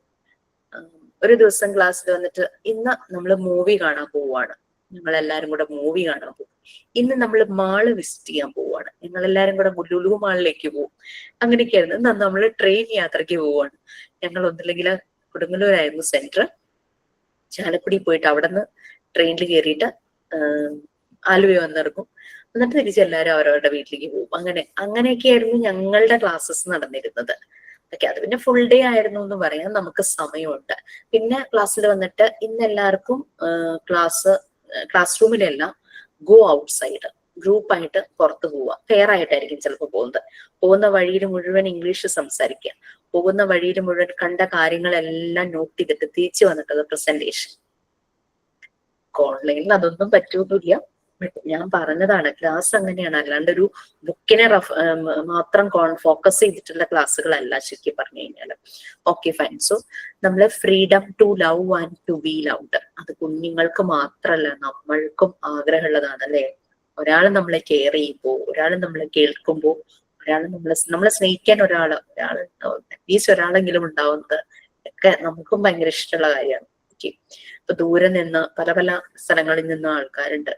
ഒരു ദിവസം ക്ലാസ്സിൽ വന്നിട്ട് ഇന്ന് നമ്മൾ മൂവി കാണാൻ പോവാണ്, ഞങ്ങൾ എല്ലാരും കൂടെ മൂവി കാണാൻ പോകും. ഇന്ന് നമ്മൾ മാള് വിസിറ്റ് ചെയ്യാൻ പോവാണ്, ഞങ്ങൾ എല്ലാരും കൂടെ ലുലു മാളിലേക്ക് പോകും. അങ്ങനെയൊക്കെയായിരുന്നു. ഇന്ന് നമ്മൾ ട്രെയിൻ യാത്രയ്ക്ക് പോവാണ്. ഞങ്ങൾ ഒന്നില്ലെങ്കിൽ കൊടുങ്ങല്ലൂരായിരുന്നു സെന്റർ, ചാലക്കുടി പോയിട്ട് അവിടെ നിന്ന് ട്രെയിനിൽ കയറിയിട്ട് ആലുവ വന്നിറങ്ങും. എന്നിട്ട് തിരിച്ചെല്ലാരും അവരവരുടെ വീട്ടിലേക്ക് പോകും. അങ്ങനെയൊക്കെയായിരുന്നു ഞങ്ങളുടെ ക്ലാസ്സസ് നടന്നിരുന്നത്. ഓക്കെ, അത് പിന്നെ ഫുൾ ഡേ ആയിരുന്നു എന്ന് പറയാൻ നമുക്ക് സമയമുണ്ട്. പിന്നെ ക്ലാസ്സിൽ വന്നിട്ട് ഇന്ന് എല്ലാവർക്കും ക്ലാസ് റൂമിലല്ല, ഗോ ഔട്ട്സൈഡ്, ഗ്രൂപ്പായിട്ട് പുറത്ത് പോവുക. ഫെയർ ആയിട്ടായിരിക്കും ചിലപ്പോൾ പോകുന്ന വഴിയിൽ മുഴുവൻ ഇംഗ്ലീഷ് സംസാരിക്കുക, പോകുന്ന വഴിയിൽ മുഴുവൻ കണ്ട കാര്യങ്ങളെല്ലാം നോട്ട് ചെയ്തിട്ട് തിരിച്ചു വന്നിട്ടത് പ്രസന്റേഷൻ. ഓൺലൈനിൽ അതൊന്നും പറ്റൂന്നില്ല. ഞാൻ പറഞ്ഞതാണ്, ക്ലാസ് അങ്ങനെയാണ്, അല്ലാണ്ട് ഒരു ബുക്കിനെ മാത്രം ഫോക്കസ് ചെയ്തിട്ടുള്ള ക്ലാസ്സുകളല്ല ശരിക്കും പറഞ്ഞു കഴിഞ്ഞാല്. Okay fine. സോ നമ്മള് freedom to love and to be loved, അത് കുഞ്ഞുങ്ങൾക്ക് മാത്രല്ല നമ്മൾക്കും ആഗ്രഹമുള്ളതാണ് അല്ലെ. ഒരാൾ നമ്മളെ കെയർ ചെയ്യുമ്പോ, ഒരാൾ നമ്മളെ കേൾക്കുമ്പോ, ഒരാൾ നമ്മളെ സ്നേഹിക്കാൻ അറ്റ്ലീസ്റ്റ് ഒരാളെങ്കിലും ഉണ്ടാവുന്നത് ഒക്കെ നമുക്കും ഭയങ്കര ഇഷ്ടമുള്ള കാര്യമാണ്. ഓക്കെ, ഇപ്പൊ ദൂരെ നിന്ന് പല സ്ഥലങ്ങളിൽ നിന്ന് ആൾക്കാരുണ്ട്.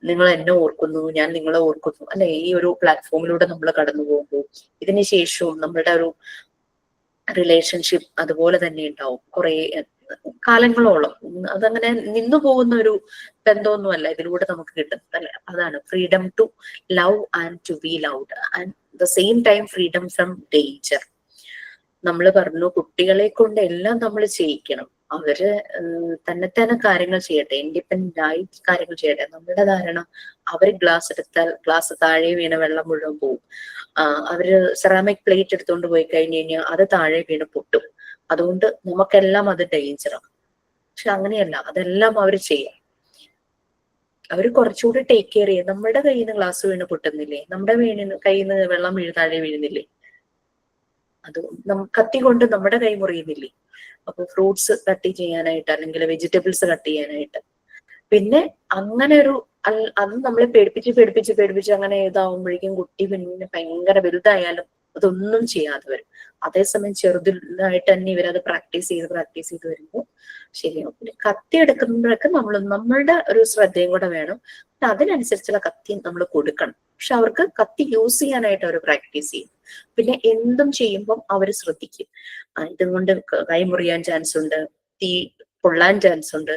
നിങ്ങൾ എന്നെ ഓർക്കുന്നു, ഞാൻ നിങ്ങളെ ഓർക്കുന്നു അല്ലെ. ഈ ഒരു പ്ലാറ്റ്ഫോമിലൂടെ നമ്മൾ കടന്നു പോകുമ്പോൾ ഇതിന് ശേഷവും നമ്മളുടെ ഒരു റിലേഷൻഷിപ്പ് അതുപോലെ തന്നെ ഉണ്ടാവും കുറെ കാലങ്ങളോളം. അതങ്ങനെ നിന്നു പോകുന്ന ഒരു ബന്ധമൊന്നുമല്ല ഇതിലൂടെ നമുക്ക് കിട്ടുന്നത് അല്ലെ. അതാണ് freedom to love and to be loved and the same time freedom from danger. നമ്മൾ പറഞ്ഞു കുട്ടികളെ കൊണ്ട് എല്ലാം നമ്മൾ ചെയ്യിക്കണം, അവര് തന്നെത്താനെ കാര്യങ്ങൾ ചെയ്യട്ടെ, ഇൻഡിപെൻഡന്റ് ആയി കാര്യങ്ങൾ ചെയ്യട്ടെ. നമ്മുടെ ധാരണ അവര് ഗ്ലാസ് എടുത്താൽ ഗ്ലാസ് താഴെ വീണ വെള്ളം മുഴുവൻ പോകും. അവര് സെറാമിക് പ്ലേറ്റ് എടുത്തുകൊണ്ട് പോയി കഴിഞ്ഞു കഴിഞ്ഞാൽ അത് താഴെ വീണ് പൊട്ടും. അതുകൊണ്ട് നമുക്കെല്ലാം അത് ഡേഞ്ചറാണ്. പക്ഷെ അങ്ങനെയല്ല, അതെല്ലാം അവര് ചെയ്യാം. അവര് കുറച്ചുകൂടി ടേക്ക് കെയർ ചെയ്യും. നമ്മുടെ കയ്യിൽ നിന്ന് ഗ്ലാസ് വീണ് പൊട്ടുന്നില്ലേ, നമ്മുടെ കയ്യിൽ നിന്ന് വെള്ളം താഴെ വീഴുന്നില്ലേ, അത് കത്തി കൊണ്ട് നമ്മുടെ കൈ മുറിയുന്നില്ലേ. അപ്പൊ ഫ്രൂട്ട്സ് കട്ട് ചെയ്യാനായിട്ട് അല്ലെങ്കിൽ വെജിറ്റബിൾസ് കട്ട് ചെയ്യാനായിട്ട്. പിന്നെ അങ്ങനെ അത് നമ്മളെ പേടിപ്പിച്ച് അങ്ങനെ ഇതാവുമ്പോഴേക്കും കുട്ടി പിന്നെ ഭയങ്കര വലുതായാലും അതൊന്നും ചെയ്യാതെ വരും. അതേസമയം ചെറുതായിട്ട് തന്നെ ഇവരത് പ്രാക്ടീസ് ചെയ്ത് വരുമ്പോൾ ശരിയാവും. പിന്നെ കത്തി എടുക്കുമ്പോഴൊക്കെ നമ്മളുടെ ഒരു ശ്രദ്ധയും കൂടെ വേണം. അതിനനുസരിച്ചുള്ള കത്തി നമ്മൾ കൊടുക്കണം. പക്ഷെ അവർക്ക് കത്തി യൂസ് ചെയ്യാനായിട്ട് അവർ പ്രാക്ടീസ് ചെയ്യും. പിന്നെ എന്തും ചെയ്യുമ്പം അവർ ശ്രദ്ധിക്കും. ഇതുകൊണ്ട് കൈ മുറിയാൻ ചാൻസ് ഉണ്ട്, തീ പൊള്ളാൻ ചാൻസ് ഉണ്ട്,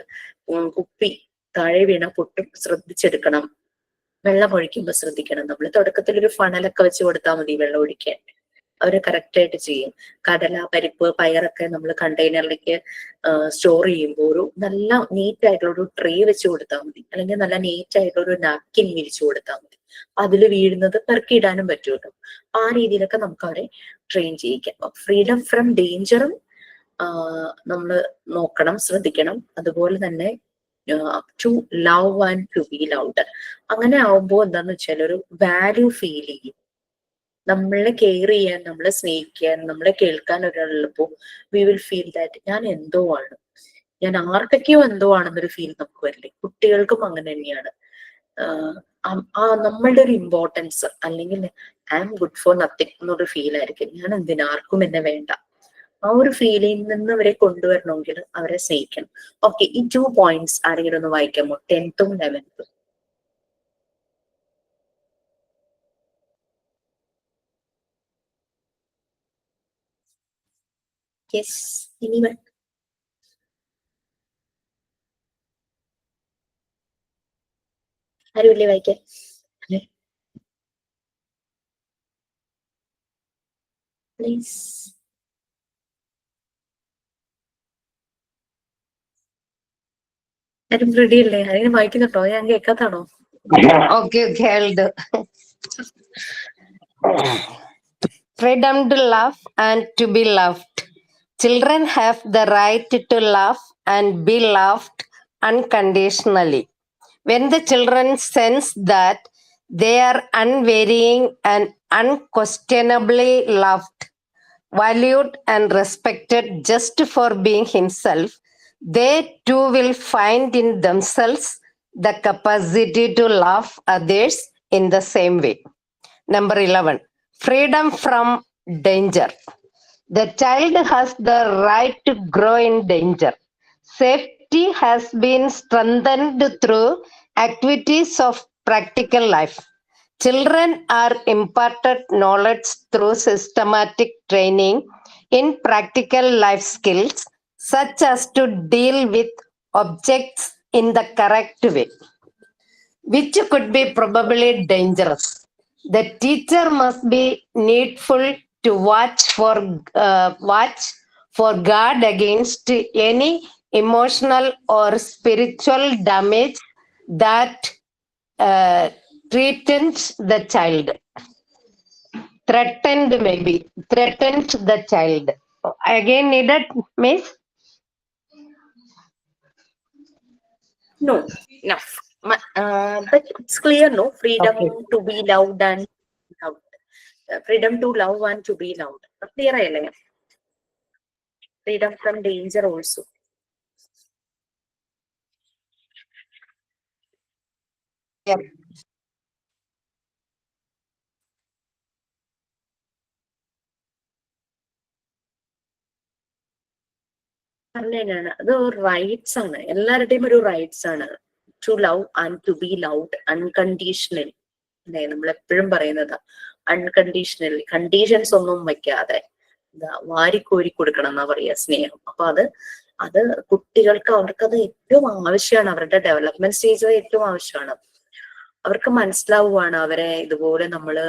കുപ്പി താഴെ വീണ പൊട്ടും, ശ്രദ്ധിച്ചെടുക്കണം. വെള്ളം ഒഴിക്കുമ്പോൾ ശ്രദ്ധിക്കണം. നമ്മൾ തുടക്കത്തിൽ ഒരു ഫണലൊക്കെ വെച്ച് കൊടുത്താൽ മതി വെള്ളം ഒഴിക്കാൻ, അവര് കറക്റ്റ് ആയിട്ട് ചെയ്യും. കടല, പരിപ്പ്, പയറൊക്കെ നമ്മൾ കണ്ടെയ്നറിലേക്ക് സ്റ്റോർ ചെയ്യുമ്പോൾ ഒരു നല്ല നീറ്റ് ആയിട്ടുള്ള ഒരു ട്രേ വെച്ച് കൊടുത്താൽ മതി, അല്ലെങ്കിൽ നല്ല നീറ്റ് ആയിട്ടുള്ള ഒരു നാപ്കിൻ വിരിച്ചു കൊടുത്താൽ മതി. അതിൽ വീഴുന്നത് പെറുക്കിയിടാനും പറ്റുമല്ലോ. ആ രീതിയിലൊക്കെ നമുക്ക് അവരെ ട്രെയിൻ ചെയ്യിക്കാം. ഫ്രീഡം ഫ്രം ഡേഞ്ചറും നമ്മൾ നോക്കണം, ശ്രദ്ധിക്കണം. അതുപോലെ തന്നെ to love and to be loved. അങ്ങനെ ആവുമ്പോൾ എന്താന്ന് വെച്ചാൽ ഒരു വാല്യൂ ഫീൽ ചെയ്യും. നമ്മളെ കെയർ ചെയ്യാൻ, നമ്മളെ സ്നേഹിക്കാൻ, നമ്മളെ കേൾക്കാൻ ഒരാളുള്ളപ്പോ വി വിൽ ഫീൽ ദാറ്റ് ഞാൻ എന്തോ ആണ്, ഞാൻ ആർക്കൊക്കെയോ എന്തോ ആണെന്നൊരു ഫീൽ നമുക്ക് വരില്ലേ. കുട്ടികൾക്കും അങ്ങനെ തന്നെയാണ്. നമ്മളുടെ ഒരു ഇമ്പോർട്ടൻസ്, അല്ലെങ്കിൽ I am good for nothing എന്നൊരു ഫീൽ ആയിരിക്കും. ഞാൻ എന്തിനാ, ആർക്കും എന്നെ വേണ്ട. ആ ഒരു ഫീലിൽ നിന്ന് അവരെ കൊണ്ടുവരണമെങ്കിൽ അവരെ സ്നേഹിക്കണം. ഓക്കെ, ഈ 2 പോയിന്റ്സ് ആരെങ്കിലും ഒന്ന് വായിക്കാമോ? 10th ഉം 11th. Yes, anyone? ആരുമില്ലേ വായിക്കാൻ? പ്ലീസ്. ആരും റെഡി അല്ലേ? ആരെങ്കിലും വായിക്കുന്നുണ്ടോ? ഞാൻ കേൾക്കാത്താണോ? Okay, I'll do. Freedom to love and to be loved. Children have the right to love and be loved unconditionally. When the children sense that they are unvarying and unquestionably loved, valued, and respected just for being himself, they too will find in themselves the capacity to love others in the same way. Number 11. freedom from danger. The child has the right to grow in danger. Safety has been strengthened through activities of practical life. Children are imparted knowledge through systematic training in practical life skills, such as to deal with objects in the correct way, which could be probably dangerous. The teacher must be needful to watch for guard against any emotional or spiritual damage that threatens the child. Threatens the child. Again needed, Miss? No, no. But it's clear, no? Freedom Okay. to be loved and loved. Freedom to love and to be loved. Clear ആയല്ലേ? Freedom from danger also. Yeah. പറഞ്ഞാണ് അത് rights ആണ്, എല്ലാവരുടെയും ഒരു rights ആണ്. To love and to be loved unconditional. അല്ലെ, നമ്മൾ എപ്പോഴും പറയുന്നത് അൺകണ്ടീഷണൽ, കണ്ടീഷൻസ് ഒന്നും വെക്കാതെ വാരിക്കോരി കൊടുക്കണം എന്നാ പറയാ സ്നേഹം. അപ്പൊ അത് കുട്ടികൾക്ക് അവർക്കത് ഏറ്റവും ആവശ്യമാണ്, അവരുടെ ഡെവലപ്മെന്റ് സ്റ്റേജിൽ ഏറ്റവും ആവശ്യമാണ്. അവർക്ക് മനസ്സിലാവുകയാണ് അവരെ ഇതുപോലെ നമ്മള്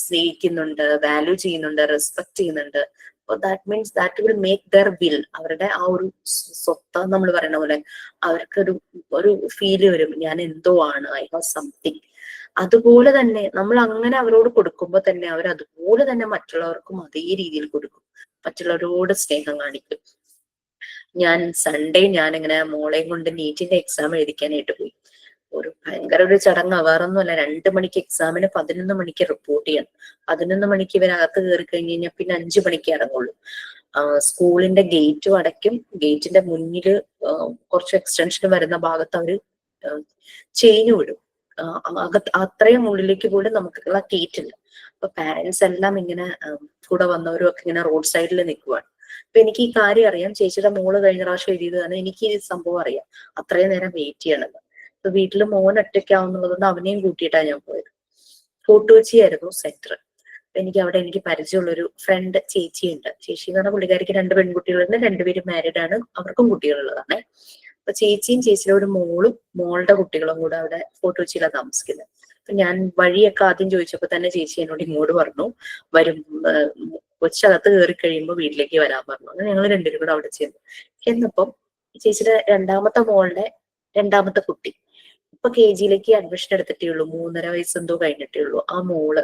സ്നേഹിക്കുന്നുണ്ട്, വാല്യൂ ചെയ്യുന്നുണ്ട്, റെസ്പെക്ട് ചെയ്യുന്നുണ്ട്. That means that will make there will, അവരുടെ ആ ഒരു സ്വത്ത നമ്മൾ പറയുന്ന പോലെ ഒരു ഫീല് വരും, ഞാൻ എന്തോ ആണ്, ഐ ഹാവ് സംതിങ്. അതുപോലെ തന്നെ നമ്മൾ അങ്ങനെ അവരോട് കൊടുക്കുമ്പോൾ തന്നെ അവർ അതുപോലെ തന്നെ മറ്റുള്ളവർക്കും അതേ രീതിയിൽ കൊടുക്കും, മറ്റുള്ളവരോട് സ്നേഹം കാണിക്കും. ഞാൻ സൺഡേ ഞാനിങ്ങനെ മോളെയും കൊണ്ട് നീറ്റിന്റെ എക്സാം എഴുതിക്കാനായിട്ട് പോയി. ഒരു ഭയങ്കര ഒരു ചടങ്ങ്, വേറൊന്നുമല്ല. 2 മണിക്ക് എക്സാമിന് 11 മണിക്ക് റിപ്പോർട്ട് ചെയ്യണം. 11 മണിക്ക് ഇവരകത്ത് കയറി കഴിഞ്ഞ് കഴിഞ്ഞാൽ പിന്നെ 5 മണിക്ക് ഇറങ്ങുള്ളൂ. സ്കൂളിന്റെ ഗേറ്റും അടയ്ക്കും. ഗേറ്റിന്റെ മുന്നില് കുറച്ച് എക്സ്റ്റൻഷൻ വരുന്ന ഭാഗത്ത് അവര് ചെയിന് വിടും. അത്രയും ഉള്ളിലേക്ക് പോലും നമുക്കുള്ള ഗേറ്റില്ല. അപ്പൊ പാരന്റ്സ് എല്ലാം ഇങ്ങനെ കൂടെ വന്നവരും ഒക്കെ ഇങ്ങനെ റോഡ് സൈഡിൽ നിൽക്കുവാണ്. അപ്പൊ എനിക്ക് ഈ കാര്യം അറിയാം, ചേച്ചിയുടെ മോള് കഴിഞ്ഞ പ്രാവശ്യം എഴുതിയതാണ്, എനിക്ക് ഈ സംഭവം അറിയാം, അത്രയും നേരം വെയിറ്റ് ചെയ്യണത്. അപ്പൊ വീട്ടില് മോൻ ഒറ്റയ്ക്കാവുന്നുള്ളതുകൊണ്ട് അവനെയും കൂട്ടിയിട്ടാണ് ഞാൻ പോയത്. ഫോർട്ട് കൊച്ചിയായിരുന്നു സെന്റർ. എനിക്ക് അവിടെ എനിക്ക് പരിചയമുള്ളൊരു ഫ്രണ്ട് ചേച്ചിയുണ്ട്. ചേച്ചി എന്ന് പറഞ്ഞാൽ പുള്ളിക്കാരിക്ക് 2 പെൺകുട്ടികളുണ്ട്, 2 പേരും മാരീഡ് ആണ്, അവർക്കും കുട്ടികളുള്ളതാണ്. അപ്പൊ ചേച്ചിയും ചേച്ചിയുടെ ഒരു മോളുടെ കുട്ടികളും കൂടെ അവിടെ ഫോർട്ട് കൊച്ചിയിലാണ് താമസിക്കുന്നത്. അപ്പൊ ഞാൻ വഴിയൊക്കെ ആദ്യം ചോദിച്ചപ്പോ തന്നെ ചേച്ചി എന്നോട് ഇങ്ങോട്ട് പറഞ്ഞു, കൊച്ചകത്ത് കയറി കഴിയുമ്പോൾ വീട്ടിലേക്ക് വരാൻ പറഞ്ഞു. അങ്ങനെ ഞങ്ങൾ 2 പേരും കൂടെ അവിടെ ചെന്നു. എന്നപ്പം ചേച്ചിയുടെ രണ്ടാമത്തെ മോളുടെ 2ാമത്തെ കുട്ടി ഇപ്പൊ KG അഡ്മിഷൻ എടുത്തിട്ടേ ഉള്ളൂ, 3.5 വയസ്സെന്തോ കഴിഞ്ഞിട്ടേ ഉള്ളൂ. ആ മോള്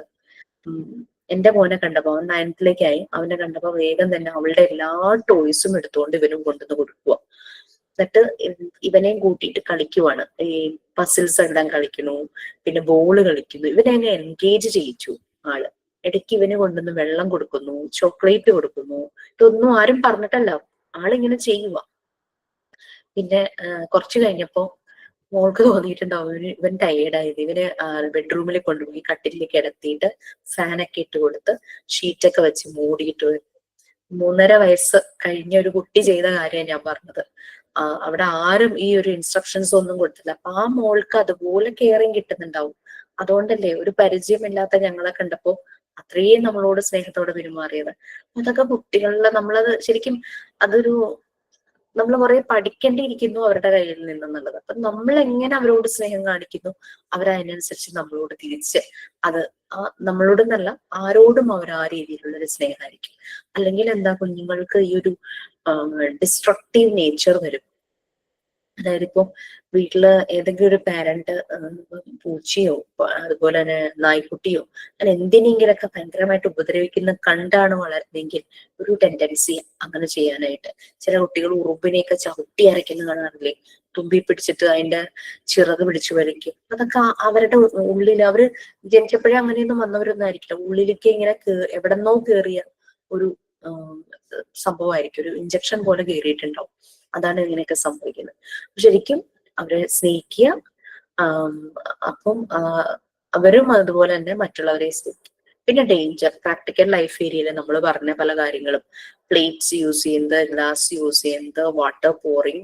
എന്റെ മോനെ കണ്ടപ്പോ, അവൻ 9th അവനെ കണ്ടപ്പോ വേഗം തന്നെ അവളുടെ എല്ലാ ടോയ്സും എടുത്തുകൊണ്ട് ഇവനും കൊണ്ടുവന്ന് കൊടുക്കുക. എന്നിട്ട് ഇവനെയും കൂട്ടിയിട്ട് കളിക്കുവാണ്. ഈ പസിൽസ് എല്ലാം കളിക്കുന്നു, പിന്നെ ബോള് കളിക്കുന്നു. ഇവനെ അങ്ങ് എൻഗേജ് ചെയ്യിച്ചു ആള്. ഇടയ്ക്ക് ഇവന് കൊണ്ടുവന്ന് വെള്ളം കൊടുക്കുന്നു, ചോക്ലേറ്റ് കൊടുക്കുന്നു. ഇതൊന്നും ആരും പറഞ്ഞിട്ടല്ല, ആളിങ്ങനെ ചെയ്യുക. പിന്നെ കുറച്ചു കഴിഞ്ഞപ്പോ മോൾക്ക് തോന്നിയിട്ടുണ്ടാവും ഇവൻ ടയേർഡായത്. ഇവന് ബെഡ്റൂമിൽ കൊണ്ടുപോയി കട്ടിലേക്ക് കിടത്തിയിട്ട് ഫാനൊക്കെ ഇട്ട് കൊടുത്ത് ഷീറ്റൊക്കെ വെച്ച് മൂടിയിട്ട് 3.5 വയസ്സ് കഴിഞ്ഞ ഒരു കുട്ടി ചെയ്ത കാര്യമാണ് ഞാൻ പറഞ്ഞത്. അവിടെ ആരും ഈ ഒരു ഇൻസ്ട്രക്ഷൻസ് ഒന്നും കൊടുത്തില്ല. അപ്പൊ ആ മോൾക്ക് അതുപോലെ കെയറിങ് കിട്ടുന്നുണ്ടാവും. അതുകൊണ്ടല്ലേ ഒരു പരിചയമില്ലാത്ത ഞങ്ങളെ കണ്ടപ്പോ അത്രയും നമ്മളോട് സ്നേഹത്തോടെ പെരുമാറിയത്. അതൊക്കെ കുട്ടികളിലെ നമ്മളത് ശരിക്കും നമ്മൾ കുറെ പഠിക്കേണ്ടിയിരിക്കുന്നു അവരുടെ കയ്യിൽ നിന്നെന്നുള്ളത്. അപ്പൊ നമ്മൾ എങ്ങനെ അവരോട് സ്നേഹം കാണിക്കുന്നു, അവരതിനനുസരിച്ച് നമ്മളോട് തിരിച്ച് നമ്മളോട് എന്നല്ല ആരോടും അവർ ആ രീതിയിലുള്ള ഒരു സ്നേഹമായിരിക്കും. അല്ലെങ്കിൽ എന്താ, കുഞ്ഞുങ്ങൾക്ക് ഈ ഒരു ഡിസ്ട്രക്റ്റീവ് നേച്ചർ വരും. അതായത് ഇപ്പൊ വീട്ടില് ഏതെങ്കിലും ഒരു പാരന്റ് പൂച്ചയോ അതുപോലെ തന്നെ നായ്ക്കുട്ടിയോ അങ്ങനെ എന്തിനെങ്കിലൊക്കെ ഭയങ്കരമായിട്ട് ഉപദ്രവിക്കുന്ന കണ്ടാണ് വളരുന്നതെങ്കിൽ ഒരു ടെൻഡൻസി അങ്ങനെ ചെയ്യാനായിട്ട്. ചില കുട്ടികൾ ഉറുമ്പിനെയൊക്കെ ചവിട്ടി അരയ്ക്കുന്ന കാണാറില്ലേ, തുമ്പി പിടിച്ചിട്ട് അതിന്റെ ചിറക് പിടിച്ചു വലിക്കും. അതൊക്കെ അവരുടെ ഉള്ളിൽ, അവര് ജനിച്ചപ്പോഴേ അങ്ങനെയൊന്നും വന്നവരൊന്നും ആയിരിക്കില്ല, ഉള്ളിലേക്ക് ഇങ്ങനെ എവിടെന്നോ കേറിയ ഒരു സംഭവമായിരിക്കും, ഒരു ഇഞ്ചക്ഷൻ പോലെ കയറിയിട്ടുണ്ടാവും. അതാണ് ഇങ്ങനെയൊക്കെ സംഭവിക്കുന്നത്. ശരിക്കും അവരെ സ്നേഹിക്കുക. അപ്പം അവരും അതുപോലെ തന്നെ മറ്റുള്ളവരെ സ്നേഹിക്കും. പിന്നെ ഡേഞ്ചർ, പ്രാക്ടിക്കൽ ലൈഫ് ഏരിയയിൽ നമ്മൾ പറഞ്ഞ പല കാര്യങ്ങളും, പ്ലേറ്റ്സ് യൂസ് ചെയ്യുന്നത്, ഗ്ലാസ് യൂസ് ചെയ്യുന്നത്, വാട്ടർ പോറിങ്,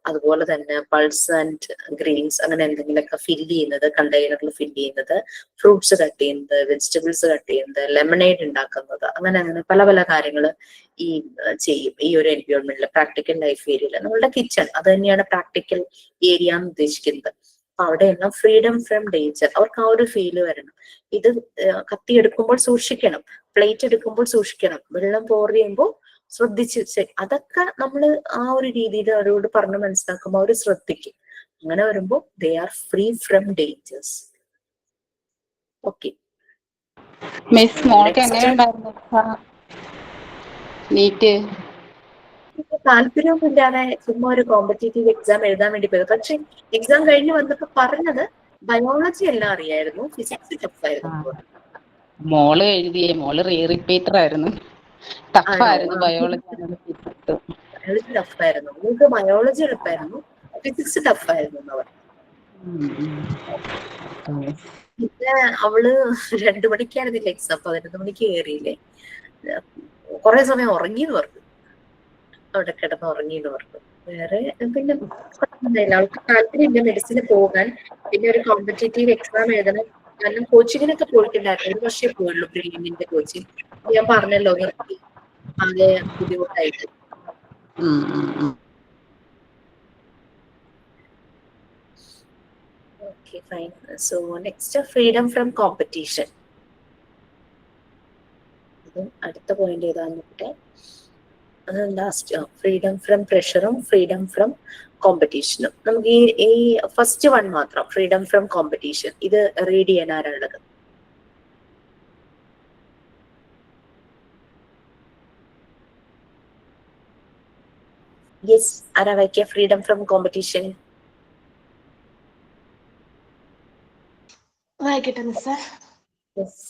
അതുപോലെ തന്നെ പൾസ് ആൻഡ് ഗ്രെയിൻസ് അങ്ങനെ എന്തെങ്കിലുമൊക്കെ ഫില്ല് ചെയ്യുന്നത്, കണ്ടെയ്നറിൽ ഫില്ല് ചെയ്യുന്നത്, ഫ്രൂട്ട്സ് കട്ട് ചെയ്യുന്നത്, വെജിറ്റബിൾസ് കട്ട് ചെയ്യുന്നത്, ലെമണേഡ് ഉണ്ടാക്കുന്നത്, അങ്ങനെ അങ്ങനെ പല പല കാര്യങ്ങൾ ഈ ചെയ്യും ഈ ഒരു എൻവയോൺമെന്റിൽ, പ്രാക്ടിക്കൽ ലൈഫ് ഏരിയയിൽ. നമ്മളുടെ കിച്ചൺ അത് തന്നെയാണ് പ്രാക്ടിക്കൽ ഏരിയ എന്ന് ഉദ്ദേശിക്കുന്നത്. അപ്പൊ അവിടെയെല്ലാം ഫ്രീഡം ഫ്രം ഡേഞ്ചർ, അവർക്ക് ആ ഒരു ഫീല് വരണം. ഇത് കത്തിയെടുക്കുമ്പോൾ സൂക്ഷിക്കണം, പ്ലേറ്റ് എടുക്കുമ്പോൾ സൂക്ഷിക്കണം, വെള്ളം പോർ ചെയ്യുമ്പോൾ ശ്രദ്ധിച്ച്, അതൊക്കെ നമ്മൾ ആ ഒരു രീതിയിൽ അവരോട് പറഞ്ഞ് മനസ്സിലാക്കുമ്പോൾ അവർ ശ്രദ്ധിക്കും. അങ്ങനെ വരുമ്പോൾ they are free from dangers. Okay, miss മോൾക്ക് എങ്ങനെയുണ്ടായിരുന്നു നീറ്റ്? താല്പര്യമൊന്നുമില്ലാതെ ചുമ്മാ ഒരു കോമ്പറ്റേറ്റീവ് എക്സാം എഴുതാൻ വേണ്ടി പോയത്. പക്ഷെ എക്സാം കഴിഞ്ഞ് വന്നപ്പോ പറഞ്ഞത് ബയോളജി എല്ലാം അറിയായിരുന്നു, ഫിസിക്സ് ടഫായിരുന്നു. മോള് എഴുതിയേ, മോള് റിപ്പീറ്റർ ആയിരുന്നു, ടഫായിരുന്നു ബയോളജി. ബയോളജി ടഫായിരുന്നു, നിങ്ങൾക്ക് ബയോളജി എളുപ്പമായിരുന്നു, ഫിസിക്സ് ടഫായിരുന്നു എന്നവർ. പിന്നെ അവള് 2 മണിക്കായിരുന്നില്ല എക്സാം, 11 മണിക്ക് കയറിയില്ലേ, കുറെ സമയം ഉറങ്ങിയെന്ന് പറഞ്ഞു, അവിടെ കിടന്ന് ഉറങ്ങിയെന്ന് പറഞ്ഞു. വേറെ പിന്നെ അവൾക്ക് താല്പര്യമില്ല മെഡിസിന് പോകാൻ. പിന്നെ ഒരു കോമ്പറ്റേറ്റീവ് എക്സാം എഴുതണം, കാരണം കോച്ചിങ്ങിനൊക്കെ പോയിട്ടുണ്ടായിരുന്നു, 1 വർഷമേ പോയുള്ളൂ പ്രിലിമിന്റെ കോച്ചിങ്. ഞാൻ പറഞ്ഞല്ലോ നിർത്തി, ആകെ ബുദ്ധിമുട്ടായിട്ട്. Okay, fine. So next, freedom from competition. അടുത്ത പോയിന്റ് ഏതാന്ന് നോക്കട്ടെ. ലാസ്റ്റ് ഫ്രീഡം ഫ്രം പ്രഷറും ഫ്രീഡം ഫ്രം കോമ്പറ്റീഷനും. നമുക്ക് ഈ ഫസ്റ്റ് വൺ മാത്രം, ഫ്രീഡം ഫ്രം കോമ്പറ്റീഷൻ, ഇത് റീഡ് ചെയ്യാൻ ആരാളുള്ളത്? യെസ്, ആരാ വായിക്കുക ഫ്രീഡം ഫ്രം കോമ്പറ്റീഷൻ? വായിക്കട്ടെ മിസ്സേ. Yes.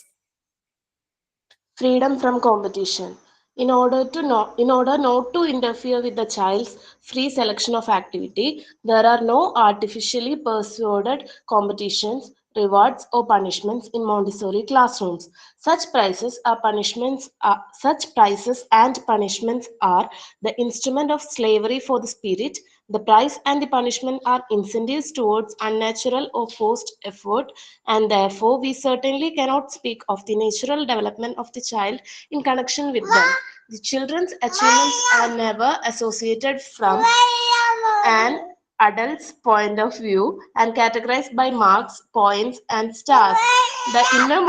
Freedom from competition. In order not to interfere with the child's free selection of activity, there are no artificially persuaded competitions, rewards, or punishments in Montessori classrooms. Such prizes and punishments are the instrument of slavery for the spirit. The prize and the punishment are incentives towards unnatural or forced effort, and therefore we certainly cannot speak of the natural development of the child in connection with them. The children's achievements are never associated from an adult's point of view and categorized by marks, points, and stars. The inner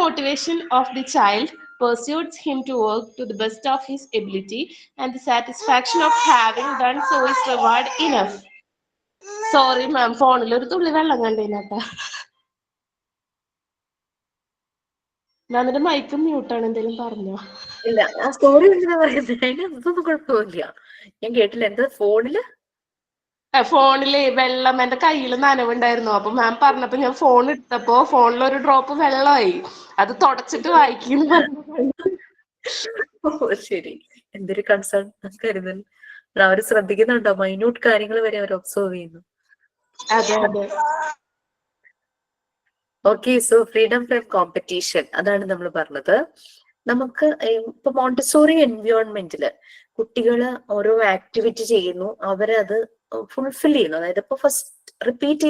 motivation of the child persuades him to work to the best of his ability, and the satisfaction of having done so is reward enough. Sorry ma'am, ഫോണിൽ ഒരു തുള്ളി വെള്ളം കണ്ടേനാട്ടാ. മാമിന്റെ mic മ്യൂട്ടാണ്, എന്തെങ്കിലും പറഞ്ഞോ? ഇല്ല, ആ story എന്തിനാ പറയുന്നത്? അതിനൊന്നും കുഴപ്പമില്ല, ഞാൻ കേട്ടില്ല. എന്താ ഫോണില് വെള്ളം, എന്റെ കയ്യിൽ നനവുണ്ടായിരുന്നു. അപ്പൊ മാം പറഞ്ഞപ്പോ ഞാൻ ഫോൺ എടുത്തപ്പോ ഫോണിൽ ഒരു ഡ്രോപ്പ് വെള്ളമായി, അത് തുടച്ചിട്ട് വായിക്കുന്നു. ശരി, എന്തൊരു കൺസേൺ കരുതൽ. അവര് ശ്രദ്ധിക്കുന്നുണ്ടോ? മൈന്യൂട്ട് കാര്യങ്ങൾ വരെ അവർ ഒബ്സർവ് ചെയ്യുന്നു. അതെ അതെ. Okay, so freedom from competition, അതാണ് നമ്മൾ പറഞ്ഞത്. നമുക്ക് ഇപ്പൊ മോണ്ടിസോറി എൻവയോൺമെന്റില് കുട്ടികള് ഓരോ ആക്ടിവിറ്റി ചെയ്യുന്നു, അവരത് ഫുൾഫിൽ ചെയ്യുന്നു. അതായത് ഇപ്പൊ ഫസ്റ്റ് റിപ്പീറ്റ്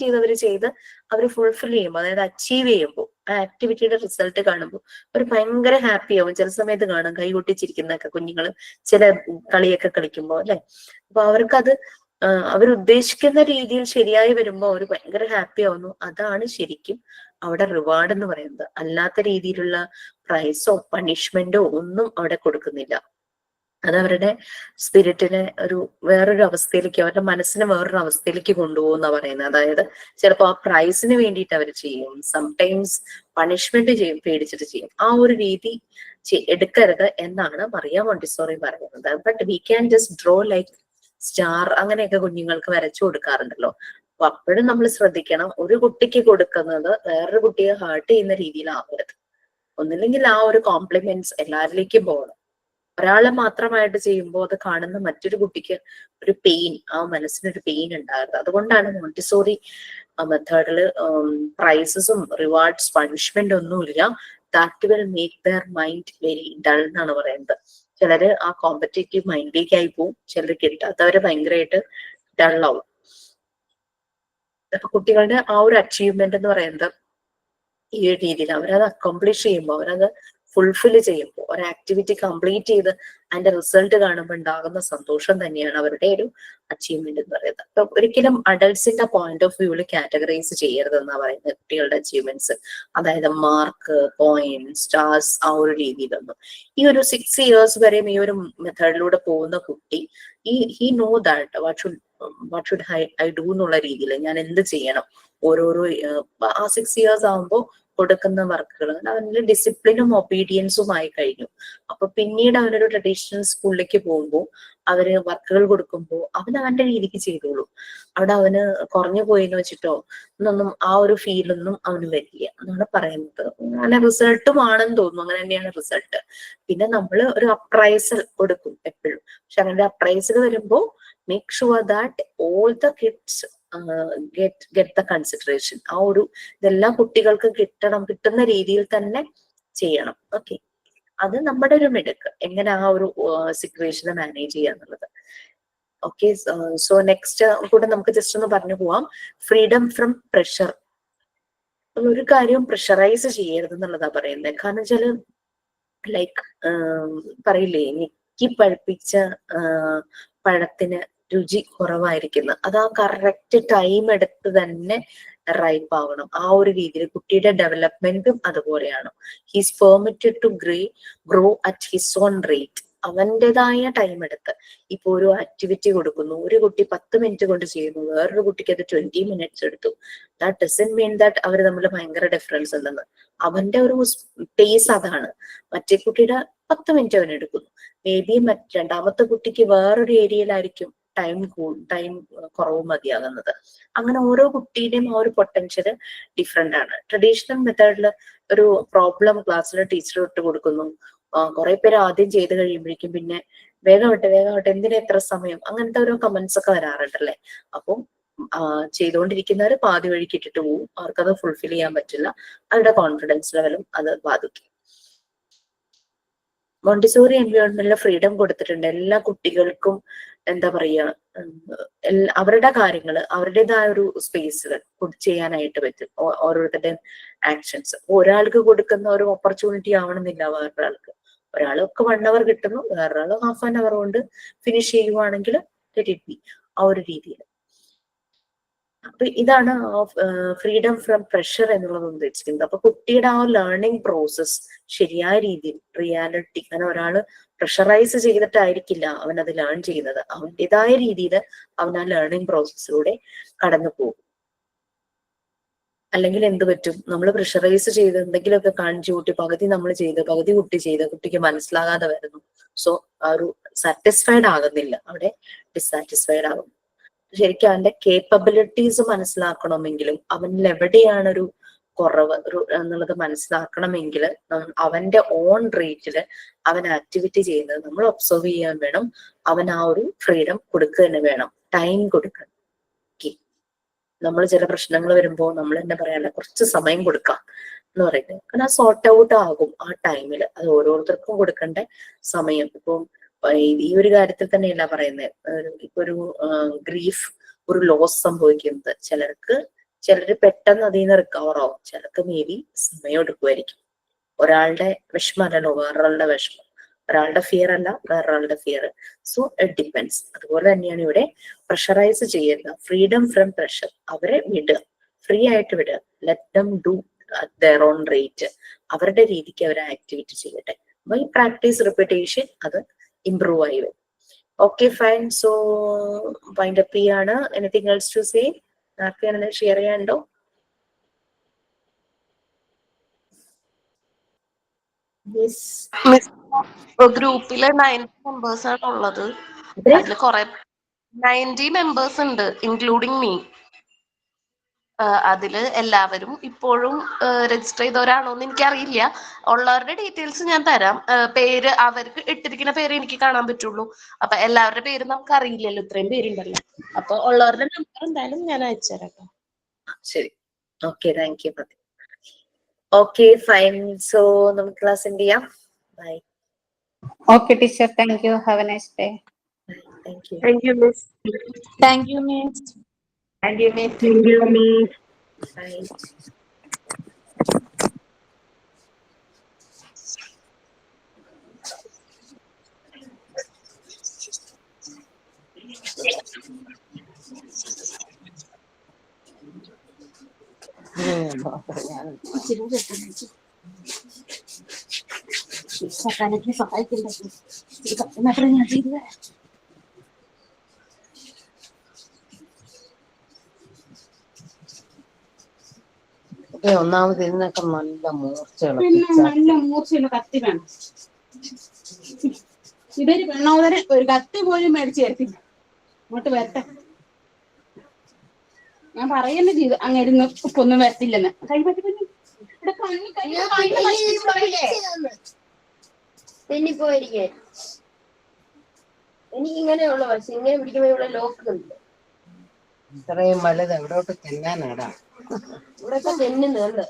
ചെയ്ത് അവർ ചെയ്ത് അവർ ഫുൾഫിൽ ചെയ്യുമ്പോൾ, അതായത് അച്ചീവ് ചെയ്യുമ്പോൾ, ആ ആക്ടിവിറ്റിയുടെ റിസൾട്ട് കാണുമ്പോൾ അവർ ഭയങ്കര ഹാപ്പി ആവും. ചില സമയത്ത് കാണാം കൈകൊട്ടിച്ചിരിക്കുന്നൊക്കെ കുഞ്ഞുങ്ങൾ ചില കളിയൊക്കെ കളിക്കുമ്പോൾ, അല്ലെ? അപ്പൊ അവർക്കത് അവരുദ്ദേശിക്കുന്ന രീതിയിൽ ശരിയായി വരുമ്പോൾ അവർ ഭയങ്കര ഹാപ്പി ആവുന്നു. അതാണ് ശരിക്കും അവിടെ റിവാർഡ് എന്ന് പറയുന്നത്. അല്ലാത്ത രീതിയിലുള്ള പ്രൈസോ പണിഷ്മെന്റോ ഒന്നും അവിടെ കൊടുക്കുന്നില്ല. അതവരുടെ സ്പിരിറ്റിനെ വേറൊരു അവസ്ഥയിലേക്ക്, അവരുടെ മനസ്സിനെ വേറൊരു അവസ്ഥയിലേക്ക് കൊണ്ടുപോകുന്ന പറയുന്നത്. അതായത് ചിലപ്പോൾ ആ പ്രൈസിന് വേണ്ടിയിട്ട് അവർ ചെയ്യും, സംടൈംസ് പണിഷ്മെന്റ് ചെയ്യും, പേടിച്ചിട്ട് ചെയ്യും. ആ ഒരു രീതി എടുക്കരുത് എന്നാണ് മറിയ മോണ്ടിസോറി പറയുന്നത്. But we can just draw like star, അങ്ങനെയൊക്കെ കുഞ്ഞുങ്ങൾക്ക് വരച്ചു കൊടുക്കാറുണ്ടല്ലോ. അപ്പൊ അപ്പോഴും നമ്മൾ ശ്രദ്ധിക്കണം, ഒരു കുട്ടിക്ക് കൊടുക്കുന്നത് വേറൊരു കുട്ടിയെ ഹേർട്ട് ചെയ്യുന്ന രീതിയിലാവരുത്. ഒന്നില്ലെങ്കിൽ ആ ഒരു കോംപ്ലിമെന്റ്സ് എല്ലാവരിലേക്കും പോകണം. ഒരാളെ മാത്രമായിട്ട് ചെയ്യുമ്പോൾ അത് കാണുന്ന മറ്റൊരു കുട്ടിക്ക് ഒരു പെയിൻ, ആ മനസ്സിനൊരു പെയിൻ ഉണ്ടാകരുത്. അതുകൊണ്ടാണ് മോണ്ടിസോറി മെത്തേഡില് പ്രൈസസും റിവാർഡ്സ് പണിഷ്മെന്റ് ഒന്നുമില്ല. That will make there mind very dull എന്നാണ് പറയുന്നത്. ചിലര് ആ കോമ്പറ്റേറ്റീവ് മൈൻഡിലേക്കായി പോവും, ചിലര് കിട്ടാത്തവര് ഭയങ്കരമായിട്ട് ഡള്ളാവും. അപ്പൊ കുട്ടികളുടെ ആ ഒരു അച്ചീവ്മെന്റ് എന്ന് പറയുന്നത് ഈ ഒരു രീതിയിൽ അവരത് അക്കംപ്ലിഷ് ചെയ്യുമ്പോൾ, അവരത് ഫുൾഫിൽ ചെയ്യുമ്പോൾ, ഒരു ആക്ടിവിറ്റി കംപ്ലീറ്റ് ചെയ്ത് അതിന്റെ റിസൾട്ട് കാണുമ്പോൾ ഉണ്ടാകുന്ന സന്തോഷം തന്നെയാണ് അവരുടെ ഒരു അച്ചീവ്മെന്റ് എന്ന് പറയുന്നത്. അപ്പൊ ഒരിക്കലും അഡൾട്ട്സിന്റെ പോയിന്റ് ഓഫ് വ്യൂവിൽ കാറ്റഗറൈസ് ചെയ്യരുതെന്നാ പറയുന്നത് കുട്ടികളുടെ അച്ചീവ്മെന്റ്സ്. അതായത് മാർക്ക്, പോയിന്റ്, സ്റ്റാർസ്, ആ ഒരു രീതിയിലൊന്നും. ഈ ഒരു 6 years വരെയും ഈ ഒരു മെത്തേഡിലൂടെ പോകുന്ന കുട്ടി he know that what should I do എന്നുള്ള രീതിയിൽ ഞാൻ എന്ത് ചെയ്യണം. ഓരോരോ ആ 6 years ആകുമ്പോൾ കൊടുക്കുന്ന വർക്കുകൾ അവന് ഡിസിപ്ലിനും ഒബീഡിയൻസും ആയി കഴിഞ്ഞു. അപ്പൊ പിന്നീട് അവനൊരു ട്രഡീഷണൽ സ്കൂളിലേക്ക് പോകുമ്പോൾ അവര് വർക്കുകൾ കൊടുക്കുമ്പോൾ അവൻ അവന്റെ രീതിക്ക് ചെയ്തോളൂ. അവിടെ അവന് കുറഞ്ഞു പോയി എന്ന് വെച്ചിട്ടോ എന്നൊന്നും ആ ഒരു ഫീലൊന്നും അവന് വരില്ല എന്നാണ് പറയുന്നത്. അങ്ങനെ റിസൾട്ടും ആണെന്ന് തോന്നുന്നു, അങ്ങനെ തന്നെയാണ് റിസൾട്ട്. പിന്നെ നമ്മൾ ഒരു അപ്രൈസൽ കൊടുക്കും എപ്പോഴും. പക്ഷെ അങ്ങനെ അപ്രൈസൽ വരുമ്പോൾ make sure that all the kids get the consideration. ആ ഒരു ഇതെല്ലാ കുട്ടികൾക്കും കിട്ടുന്ന രീതിയിൽ തന്നെ ചെയ്യണം. ഓക്കെ, അത് നമ്മുടെ ഒരു മിടുക്ക്, എങ്ങനെ ആ ഒരു സിറ്റുവേഷനെ മാനേജ് ചെയ്യാന്നുള്ളത്. ഓക്കെ, സോ നെക്സ്റ്റ് കൂടെ നമുക്ക് ജസ്റ്റ് ഒന്ന് പറഞ്ഞു പോവാം. Freedom from pressure. ഒരു കാര്യവും പ്രഷറൈസ് ചെയ്യരുത് എന്നുള്ളതാ പറയുന്നത്. കാരണം വെച്ചാല് ലൈക്ക് പറയില്ലേ, ഞെക്കി പഴുപ്പിച്ച പഴത്തിന് രുചി കുറവായിരിക്കുന്നു. അത് ആ കറക്റ്റ് ടൈം എടുത്ത് തന്നെ റൈപ്പ് ആവണം. ആ ഒരു രീതിയിൽ കുട്ടിയുടെ ഡെവലപ്മെന്റും അതുപോലെയാണ്. He's permitted to grow at his own rate. അവൻ്റെതായ ടൈം എടുത്ത്. ഇപ്പൊ ഒരു ആക്ടിവിറ്റി കൊടുക്കുന്നു, ഒരു കുട്ടി 10 minutes കൊണ്ട് ചെയ്യുന്നു, വേറൊരു കുട്ടിക്ക് അത് 20 minutes എടുത്തു. ദാറ്റ് ഡസന്റ് മീൻ ദാറ്റ് അവർ തമ്മിൽ ഭയങ്കര ഡിഫറൻസ് ഉണ്ടെന്ന്. അവന്റെ ഒരു പേസ് അതാണ്. മറ്റേ കുട്ടിയുടെ 10 minutes അവൻ എടുക്കുന്നു. മേ ബി രണ്ടാമത്തെ കുട്ടിക്ക് വേറൊരു ഏരിയയിലായിരിക്കും ടൈം കുറവ് മതിയാകുന്നത്. അങ്ങനെ ഓരോ കുട്ടിയുടെയും ആ ഒരു പൊട്ടൻഷ്യൽ ഡിഫറെന്റ് ആണ്. ട്രഡീഷണൽ മെത്തേഡിൽ ഒരു പ്രോബ്ലം ക്ലാസ്സിൽ ടീച്ചർ ഇട്ട് കൊടുക്കുന്നു, കുറെ പേര് ആദ്യം ചെയ്ത് കഴിയുമ്പോഴേക്കും പിന്നെ വേഗമാവട്ടെ എന്തിനാ എത്ര സമയം, അങ്ങനത്തെ ഓരോ കമന്റ്സ് ഒക്കെ വരാറുണ്ടല്ലേ. അപ്പം ചെയ്തുകൊണ്ടിരിക്കുന്നവർ പാതി വഴിക്ക് ഇട്ടിട്ട് പോവും, അവർക്കത് ഫുൾഫിൽ ചെയ്യാൻ പറ്റില്ല, അവരുടെ കോൺഫിഡൻസ് ലെവലും അത് ബാധിക്കും. മോണ്ടിസോറി എൻവയോൺമെന്റിൽ ഫ്രീഡം കൊടുത്തിട്ടുണ്ട്. എല്ലാ കുട്ടികൾക്കും എന്താ പറയാ, അവരുടെ കാര്യങ്ങൾ അവരുടേതായ ഒരു സ്പേസുകൾ ചെയ്യാനായിട്ട് പറ്റും. ഓരോരുത്തരുടെയും ആക്ഷൻസ് ഒരാൾക്ക് കൊടുക്കുന്ന ഒരു ഓപ്പർച്യൂണിറ്റി ആവണമെന്നില്ല വേറൊരാൾക്ക്. ഒരാൾക്ക് 1 hour കിട്ടുന്നു, വേറൊരാൾ ½ an hour കൊണ്ട് ഫിനിഷ് ചെയ്യുവാണെങ്കിൽ ആ ഒരു രീതിയിൽ. അപ്പൊ ഇതാണ് ഫ്രീഡം ഫ്രം പ്രഷർ എന്നുള്ളത് ഉദ്ദേശിക്കുന്നത്. അപ്പൊ കുട്ടിയുടെ ആ ലേണിംഗ് പ്രോസസ് ശരിയായ രീതിയിൽ റിയാലിറ്റി, അങ്ങനെ ഒരാള് പ്രഷറൈസ് ചെയ്തിട്ടായിരിക്കില്ല അവൻ അത് ലേൺ ചെയ്യുന്നത്. അവൻ്റെതായ രീതിയിൽ അവൻ ആ ലേണിംഗ് പ്രോസസ്സിലൂടെ കടന്നു പോകും. അല്ലെങ്കിൽ എന്ത് പറ്റും, നമ്മൾ പ്രഷറൈസ് ചെയ്ത് എന്തെങ്കിലുമൊക്കെ കാണിച്ചു കൂട്ടി പകുതി നമ്മൾ ചെയ്ത് പകുതി കുട്ടി ചെയ്ത് കുട്ടിക്ക് മനസ്സിലാകാതെ വരുന്നു. സോ ആ ഒരു സാറ്റിസ്ഫൈഡ് ആകുന്നില്ല, അവിടെ ഡിസാറ്റിസ്ഫൈഡ് ആകും. ശരിക്കും അവന്റെ കേപ്പബിലിറ്റീസ് മനസ്സിലാക്കണമെങ്കിലും അവനിൽ എവിടെയാണ് ഒരു കുറവ് എന്നുള്ളത് മനസ്സിലാക്കണമെങ്കിൽ അവന്റെ ഓൺ റേറ്റില് അവൻ ആക്ടിവിറ്റി ചെയ്യുന്നത് നമ്മൾ ഒബ്സർവ് ചെയ്യാൻ വേണം. അവൻ ആ ഒരു ഫ്രീഡം കൊടുക്കുക തന്നെ വേണം, ടൈം കൊടുക്കണം. നമ്മൾ ചില പ്രശ്നങ്ങൾ വരുമ്പോൾ നമ്മൾ തന്നെ പറയാനുള്ള കുറച്ച് സമയം കൊടുക്കാം എന്ന് പറയുന്നത്. കാരണം ആ സോർട്ട് ഔട്ട് ആകും ആ ടൈമിൽ. അത് ഓരോരുത്തർക്കും കൊടുക്കേണ്ട സമയം. ഇപ്പം ഈ ഒരു കാര്യത്തിൽ തന്നെയല്ല പറയുന്നത്. ഇപ്പൊ ഒരു ഗ്രീഫ്, ഒരു ലോസ് സംഭവിക്കുന്നത് ചിലര് പെട്ടെന്ന് അതിൽ നിന്ന് റിക്കവർ ആവും, ചിലർക്ക് മേ ബി സമയം എടുക്കുമായിരിക്കും. ഒരാളുടെ വിഷമമല്ലല്ലോ വേറൊരാളുടെ വിഷമം, ഒരാളുടെ ഫിയർ അല്ല വേറൊരാളുടെ ഫിയർ. So it depends. അതുപോലെ തന്നെയാണ് ഇവിടെ പ്രഷറൈസ് ചെയ്യരുത്. Freedom from pressure. അവരെ വിടുക, ഫ്രീ ആയിട്ട് വിടുക. Let them do their own rate. അവരുടെ രീതിക്ക് അവർ ആക്ടിവിറ്റി ചെയ്യട്ടെ. ബൈ പ്രാക്ടീസ് റിപ്പീറ്റേഷൻ അത് ഇംപ്രൂവ് ആയി വരും. Okay fine. So wind up ചെയ്യാണ്. Anything else to say? ആർക്കും ഷെയർ ചെയ്യാനുണ്ടോ? ഗ്രൂപ്പില് 90 members ആണ് ഉള്ളത്. അതില് കുറെ 90 members ഉണ്ട്, ഇൻക്ലൂഡിങ് മീ. അതില് എല്ലാവരും ഇപ്പോഴും രജിസ്റ്റർ ചെയ്തവരാണോന്ന് എനിക്കറിയില്ല. ഉള്ളവരുടെ ഡീറ്റെയിൽസ് ഞാൻ തരാം. പേര് അവർക്ക് ഇട്ടിരിക്കുന്ന പേര് എനിക്ക് കാണാൻ പറ്റുള്ളൂ. അപ്പൊ എല്ലാവരുടെ പേര് നമുക്ക് അറിയില്ലല്ലോ, ഇത്രയും പേരുണ്ടല്ലോ. അപ്പൊ ഉള്ളവരുടെ നമ്പർ എന്തായാലും ഞാൻ അയച്ചുതരാം കേട്ടോ. ശരി. Okay, thank you Fathima. Okay fine. So നമുക്ക് ക്ലാസ് എന്ത് ചെയ്യാം? Bye. Okay teacher, thank you. Have a nice day. Thank you. Thank you miss. Thank you miss. Thank you miss. Thank you miss. Bye. ഒന്നാമത് ഇതിനൊക്കെ നല്ല മൂർച്ചയുള്ള നല്ല മൂർച്ചയുള്ള കത്തി വേണം. ഇവര് പെണ്ണോദര ഒരു കത്തി പോലും മേടിച്ചു തരത്തില്ല. ഇങ്ങോട്ട് വരട്ടെ, ഞാൻ പറയുന്നത് ചെയ്തു അങ്ങേരുന്ന് ഒന്നും വരത്തില്ലെന്ന്. കൈപറ്റി തെന്നിപ്പോയിരിക്കേ എനിക്ക് ഇങ്ങനെയുള്ള പക്ഷെ ഇങ്ങനെ പിടിക്കുമ്പോ ഇവിടെ ലോക്ക് ഉണ്ട്. ഇത്രയും വലുത് എവിടോട്ട് തെന്നാനാടാ? ഇവിടെ ഇപ്പൊ തെന്നുന്നുണ്ട്.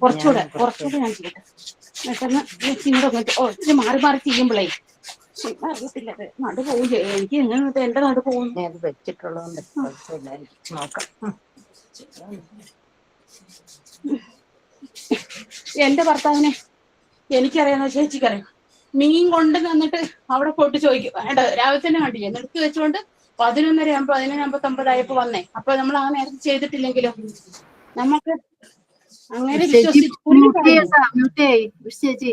കുറച്ചുകൂടെ ഞാൻ ചെയ്യട്ടെ. പെട്ടെന്ന് ഇച്ചിരി മാറി മാറി ചെയ്യുമ്പോളേ അറിയത്തില്ല, നടു പോവില്ലേ എനിക്ക്. എങ്ങനെ എന്റെ നടു പോകുന്നു? അത് വെച്ചിട്ടുള്ളതുകൊണ്ട് കുഴപ്പമില്ലായിരിക്കും. നോക്കാം. എന്റെ ഭർത്താവിനെ എനിക്കറിയാവുന്ന ചേച്ചിക്കറിയാം. മീൻ കൊണ്ട് തന്നിട്ട് അവിടെ പോയിട്ട് ചോദിക്കും. വേണ്ട, രാവിലെ തന്നെ കണ്ടില്ലേ നിർത്തി വെച്ചുകൊണ്ട് 11:30 11:59 വന്നേ. അപ്പൊ നമ്മൾ ആ നേരത്തെ ചെയ്തിട്ടില്ലെങ്കിലോ നമുക്ക് അങ്ങനെ വിശ്വസിച്ച്